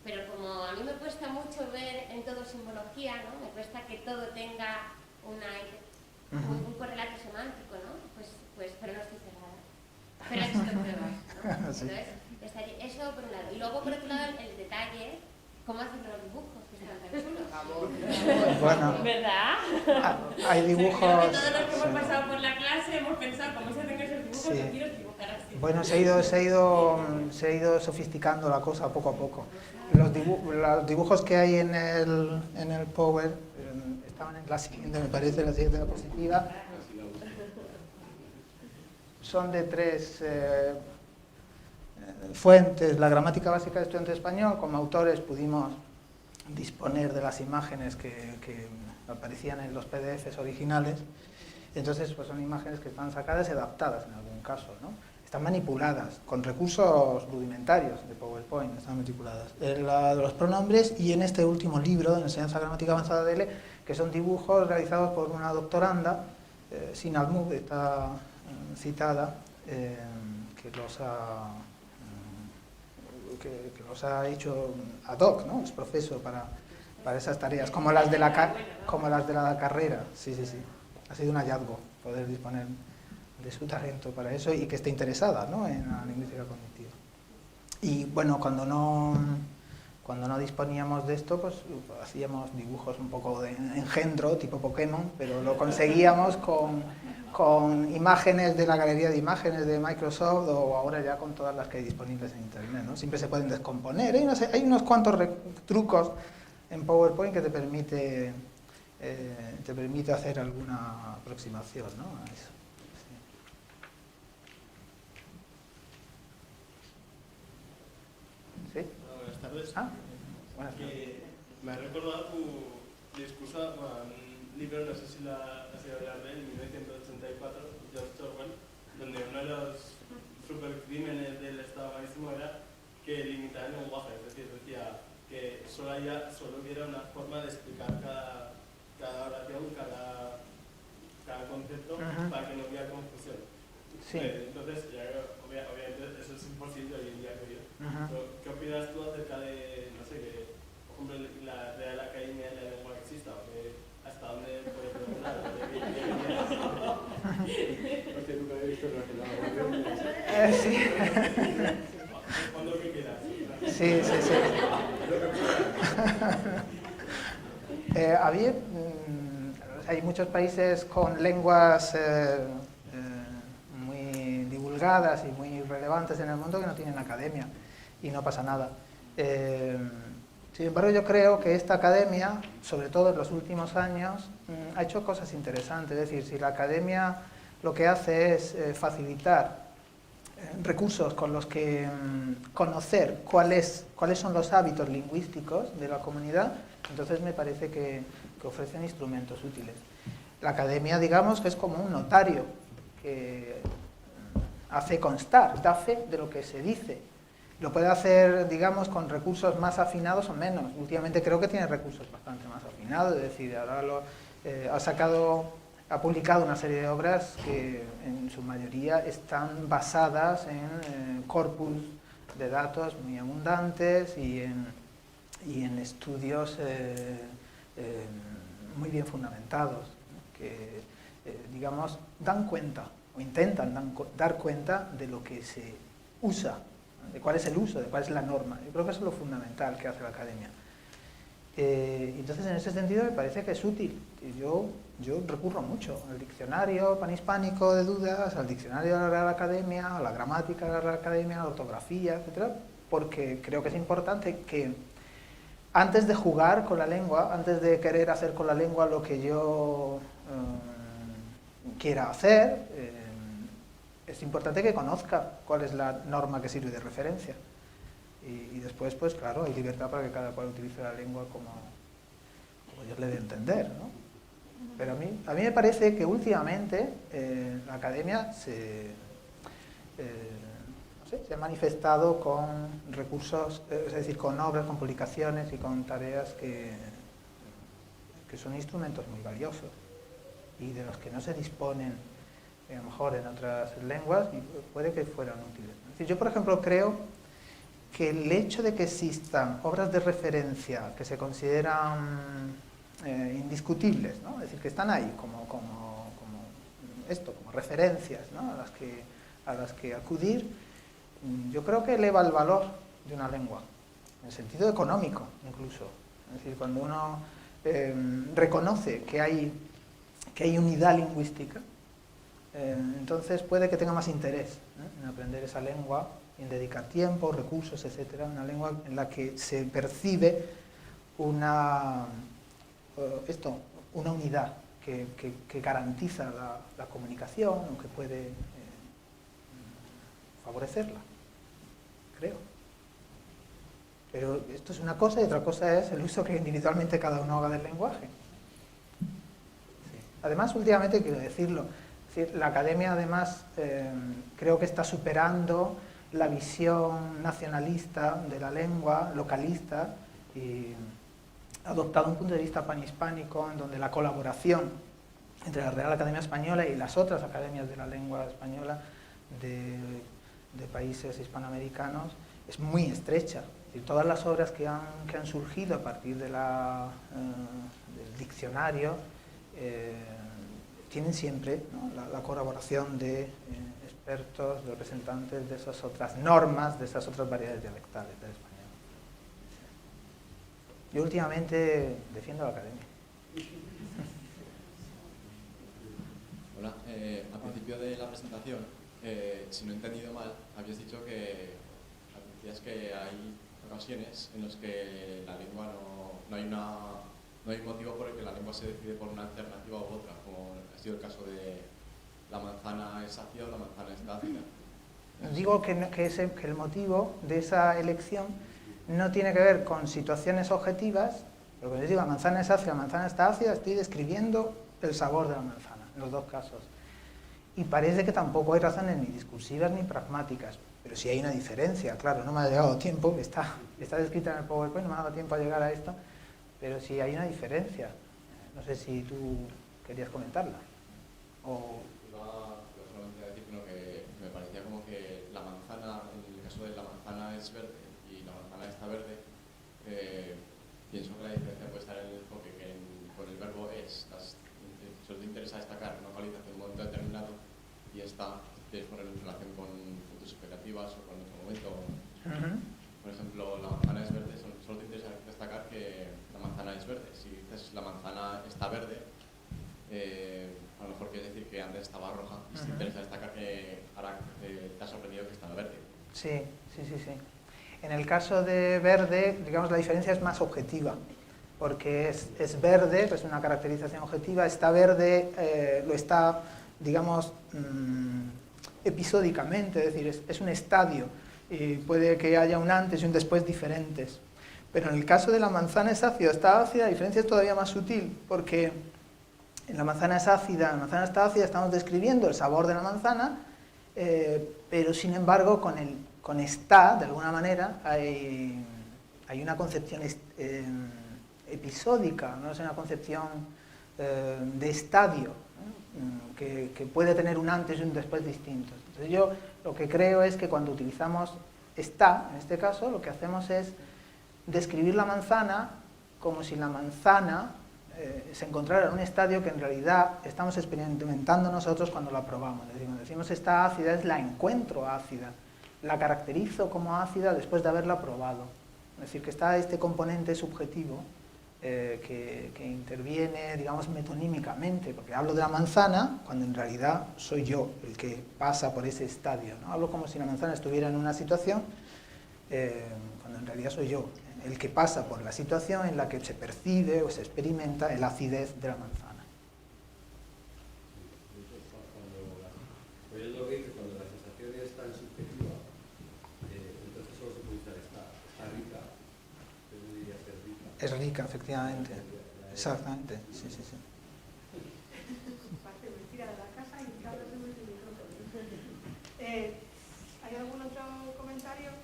Pero como a mí me cuesta mucho ver en todo simbología, ¿no? Me cuesta que todo tenga un correlato semántico, ¿no? Pues, pero no estoy cerrada. Pero existen pruebas, ¿no? Sí. Entonces, eso por un lado. Y luego, por otro lado, el detalle, cómo hacen los dibujos, que están tan chulos. Bueno, ¿verdad? Hay dibujos... Creo que todos los que hemos pasado por la clase hemos pensado cómo se hacen esos dibujos, Sí. no quiero dibujar así. Bueno, se ha ido sofisticando la cosa poco a poco. Los dibujos que hay en el Power estaban en la siguiente, me parece, la siguiente diapositiva. Son de 3 fuentes. La gramática básica de estudiante español. Como autores pudimos disponer de las imágenes que aparecían en los PDFs originales. Entonces, pues son imágenes que están sacadas y adaptadas en algún caso, ¿no? Están manipuladas con recursos rudimentarios de PowerPoint, están manipuladas. La de los pronombres y en este último libro de Enseñanza Gramática Avanzada de L, que son dibujos realizados por una doctoranda, Sin Almud, está citada, que los ha hecho ad hoc, ¿no? Es profesor para esas tareas, como las de la carrera. Sí. Ha sido un hallazgo poder disponer de su talento para eso y que esté interesada, ¿no? En la lingüística cognitiva. Y bueno, cuando no disponíamos de esto, pues hacíamos dibujos un poco de engendro, tipo Pokémon, pero lo conseguíamos con imágenes de la galería de imágenes de Microsoft o ahora ya con todas las que hay disponibles en Internet, ¿no? Siempre se pueden descomponer. Hay unos cuantos trucos en PowerPoint que te permite hacer alguna aproximación, ¿no? A eso. ¿Sí? Buenas tardes. Buenas tardes. Me ha recordado tu discurso en un libro, no sé si la has ido a hablar de él, en 1984, George Orwell, donde uno de los supercrímenes del Estado Marísimo era que limitaba el lenguaje, es decir, decía que solo hubiera una forma de explicar cada oración, cada concepto, para que no hubiera confusión. Sí. Entonces, obviamente eso es imposible hoy en día, creo yo. ¿Qué opinas tú acerca de, no sé, que, por ejemplo, la Real Academia de la Lengua exista? O que ¿hasta dónde puede preguntar? Porque nunca he visto relacionado. Sí. Respondo lo que quieras. Sí. Hay muchos países con lenguas muy divulgadas y muy relevantes en el mundo que no tienen academia y no pasa nada. Sin embargo, yo creo que esta academia, sobre todo en los últimos años, ha hecho cosas interesantes. Es decir, si la academia lo que hace es facilitar recursos con los que conocer cuáles son los hábitos lingüísticos de la comunidad, entonces me parece que ofrecen instrumentos útiles. La academia, digamos, que es como un notario que hace constar, da fe de lo que se dice. Lo puede hacer, digamos, con recursos más afinados o menos. Últimamente creo que tiene recursos bastante más afinados, es decir, ahora ha publicado una serie de obras que en su mayoría están basadas en corpus de datos muy abundantes y en estudios muy bien fundamentados, que, digamos, dan cuenta o intentan dar cuenta de lo que se usa, de cuál es el uso, de cuál es la norma. Yo creo que eso es lo fundamental que hace la academia. Entonces, en ese sentido, me parece que es útil. Yo recurro mucho al diccionario panhispánico de dudas, al diccionario de la Real Academia, a la gramática de la Real Academia, a la ortografía, etcétera, porque creo que es importante que antes de jugar con la lengua, antes de querer hacer con la lengua lo que yo quiera hacer, es importante que conozca cuál es la norma que sirve de referencia. Y después, pues claro, hay libertad para que cada cual utilice la lengua como Dios le dé a entender, ¿no? Pero a mí me parece que últimamente la academia se ha manifestado con recursos, es decir, con obras, con publicaciones y con tareas que son instrumentos muy valiosos y de los que no se disponen a lo mejor en otras lenguas y puede que fueran útiles. Es decir, yo, por ejemplo, creo que el hecho de que existan obras de referencia que se consideran indiscutibles, ¿no? Es decir, que están ahí como referencias, ¿no? a las que acudir, yo creo que eleva el valor de una lengua, en el sentido económico incluso. Es decir, cuando uno reconoce que hay unidad lingüística, entonces puede que tenga más interés, ¿no?, en aprender esa lengua, en dedicar tiempo, recursos, etcétera, una lengua en la que se percibe una unidad que garantiza la comunicación o que puede favorecerla, creo. Pero esto es una cosa y otra cosa es el uso que individualmente cada uno haga del lenguaje. Sí. Además, últimamente, quiero decirlo, la academia además creo que está superando la visión nacionalista de la lengua, localista, y ha adoptado un punto de vista panhispánico en donde la colaboración entre la Real Academia Española y las otras academias de la lengua española de países hispanoamericanos es muy estrecha. Y todas las obras que han surgido a partir del diccionario tienen siempre, ¿no?, la colaboración de expertos, de representantes de esas otras normas, de esas otras variedades dialectales del español. Yo últimamente defiendo a la academia. Hola, al principio de la presentación, si no he entendido mal, habías dicho que decías que hay ocasiones en las que la lengua no hay un motivo por el que la lengua se decide por una alternativa u otra, como ha sido el caso de la manzana es ácida o la manzana está ácida. Digo que el motivo de esa elección no tiene que ver con situaciones objetivas, pero cuando digo la manzana es ácida, la manzana está ácida, estoy describiendo el sabor de la manzana, en los dos casos. Y parece que tampoco hay razones ni discursivas ni pragmáticas, pero sí hay una diferencia, claro, no me ha llegado tiempo, está descrita en el PowerPoint, no me ha dado tiempo a llegar a esto, pero sí hay una diferencia. No sé si tú querías comentarla. Iba solamente a decir que me parecía como que la manzana, en el caso de la manzana es verde y la manzana está verde, pienso que la diferencia puede estar en el enfoque, que con el verbo es, solo te interesa destacar una cualidad en un momento determinado y esta quieres poner en relación con tus expectativas o con otro momento. Por ejemplo, la manzana es verde, solo te interesa destacar que la manzana es verde. Si dices la manzana está verde, a lo mejor quieres decir que antes estaba roja y si te interesa destacar que ahora te ha sorprendido que estaba verde. Sí. En el caso de verde, digamos, la diferencia es más objetiva, porque es verde, pues una caracterización objetiva, está verde, lo está, digamos, episódicamente, es decir, es un estadio, y puede que haya un antes y un después diferentes. Pero en el caso de la manzana es ácida, está ácida, la diferencia es todavía más sutil, porque en la manzana es ácida, en la manzana está ácida, estamos describiendo el sabor de la manzana, pero sin embargo con está, de alguna manera, hay una concepción episódica, no es una concepción de estadio, ¿no? que puede tener un antes y un después distintos. Entonces yo lo que creo es que cuando utilizamos está, en este caso, lo que hacemos es describir la manzana como si la manzana se encontrara en un estadio que en realidad estamos experimentando nosotros cuando la probamos. Es decir, cuando decimos está ácida, es la encuentro ácida, la caracterizo como ácida después de haberla probado. Es decir, que está este componente subjetivo que interviene, digamos, metonímicamente, porque hablo de la manzana cuando en realidad soy yo el que pasa por ese estadio, ¿no? Hablo como si la manzana estuviera en una situación cuando en realidad soy yo el que pasa por la situación en la que se percibe o se experimenta la acidez de la manzana. Oyendo que dice, cuando la sensación es tan subjetiva, entonces solo se puede usar está rica, yo diría ser rica. Es rica, efectivamente. Exactamente, sí, sí, sí. Parece mentira de la casa y que hablas de un micrófono. ¿Hay algún otro comentario?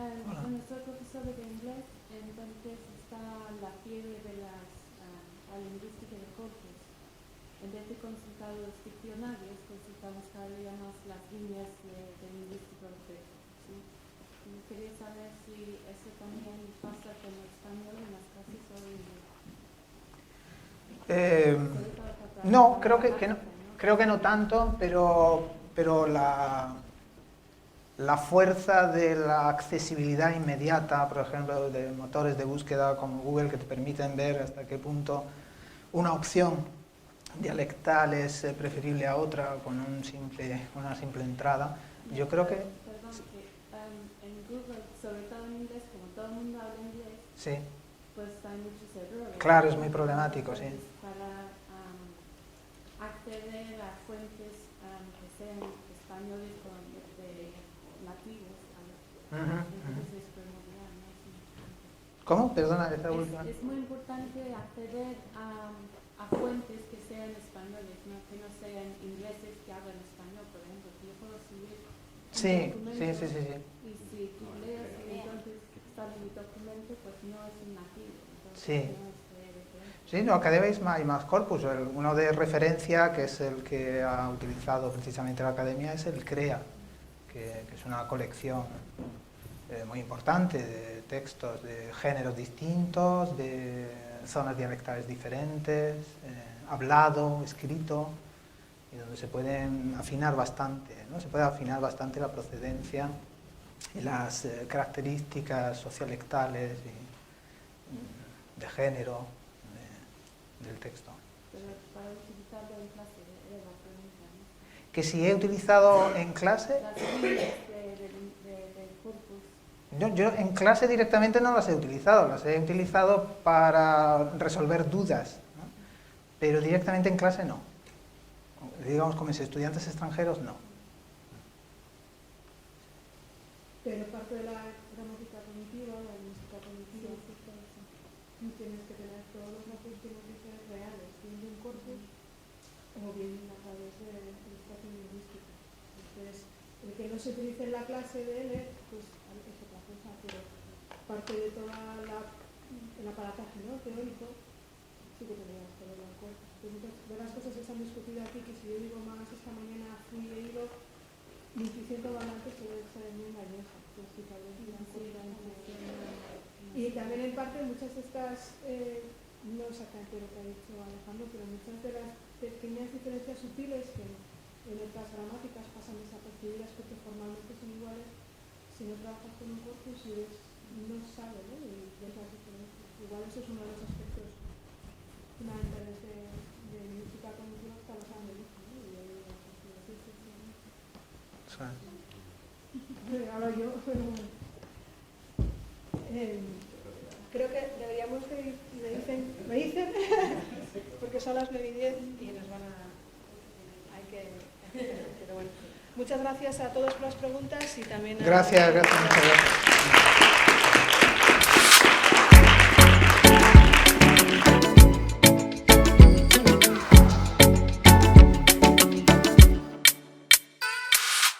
Bueno, soy profesora de inglés, entonces está la fiebre de la lingüística de corpus. En vez de consultar los diccionarios, consultamos cada día más las líneas de lingüística de corpus. ¿Sí? Y quería saber si eso también pasa con el español en las clases o en no, creo que no. Creo que no tanto, pero la fuerza de la accesibilidad inmediata, por ejemplo, de motores de búsqueda como Google que te permiten ver hasta qué punto una opción dialectal es preferible a otra con una simple entrada. Yo creo que... Perdón, que en Google, sobre todo en inglés, como todo el mundo habla inglés, sí. Pues hay muchos errores. Claro, es muy problemático, sí. Para acceder a fuentes que sean españoles de nativos, entonces es primordial, ¿no? ¿Cómo? Perdona, esta última. Es muy importante acceder a fuentes que sean españoles, ¿no? Que no sean ingleses que hablan español, por ejemplo, que yo puedo subir Sí. y si tú lees y entonces sale mi documento, pues no es un nativo. Entonces Sí. no es Sí, no, cada vez hay más corpus. Uno de referencia, que es el que ha utilizado precisamente la Academia, es el CREA, que es una colección muy importante de textos de géneros distintos, de zonas dialectales diferentes, hablado, escrito, y donde se pueden afinar bastante, ¿no? Se puede afinar bastante la procedencia y las características sociolectales y de género del texto. Pero para utilizarlo en clase era la pregunta, ¿no? Que si he utilizado en clase... Las líneas del corpus. Yo en clase directamente no las he utilizado para resolver dudas, ¿no? Pero directamente en clase no. Digamos, con mis estudiantes extranjeros no. Pero parte de la gramática cognitiva, la lingüística cognitiva, tú tienes que tener todos los apuntes reales, bien de un corpus o bien a través de la ilustración lingüística. Entonces, el que no se utilice en la clase de L, pues es otra cosa, pero parte de todo el aparataje, ¿no? Teórico, sí que tendrías que verlo en corpus. Entonces, de las cosas que se han discutido aquí, que si yo digo más esta mañana fui leído, mi intuición tomante puede ser muy engañosa. Y también en parte muchas de estas, no exactamente lo que ha dicho Alejandro, pero muchas de las pequeñas diferencias sutiles que en otras gramáticas pasan desapercibidas porque formalmente son iguales, si no trabajas con un corpus y no sabes, ¿no? Y ves las diferencias. Igual eso es uno de los aspectos Ahora yo. Creo que deberíamos de ir, me dicen, porque son las 9:10 y nos van a... Pero bueno, muchas gracias a todos por las preguntas y también a... Gracias, muchas gracias.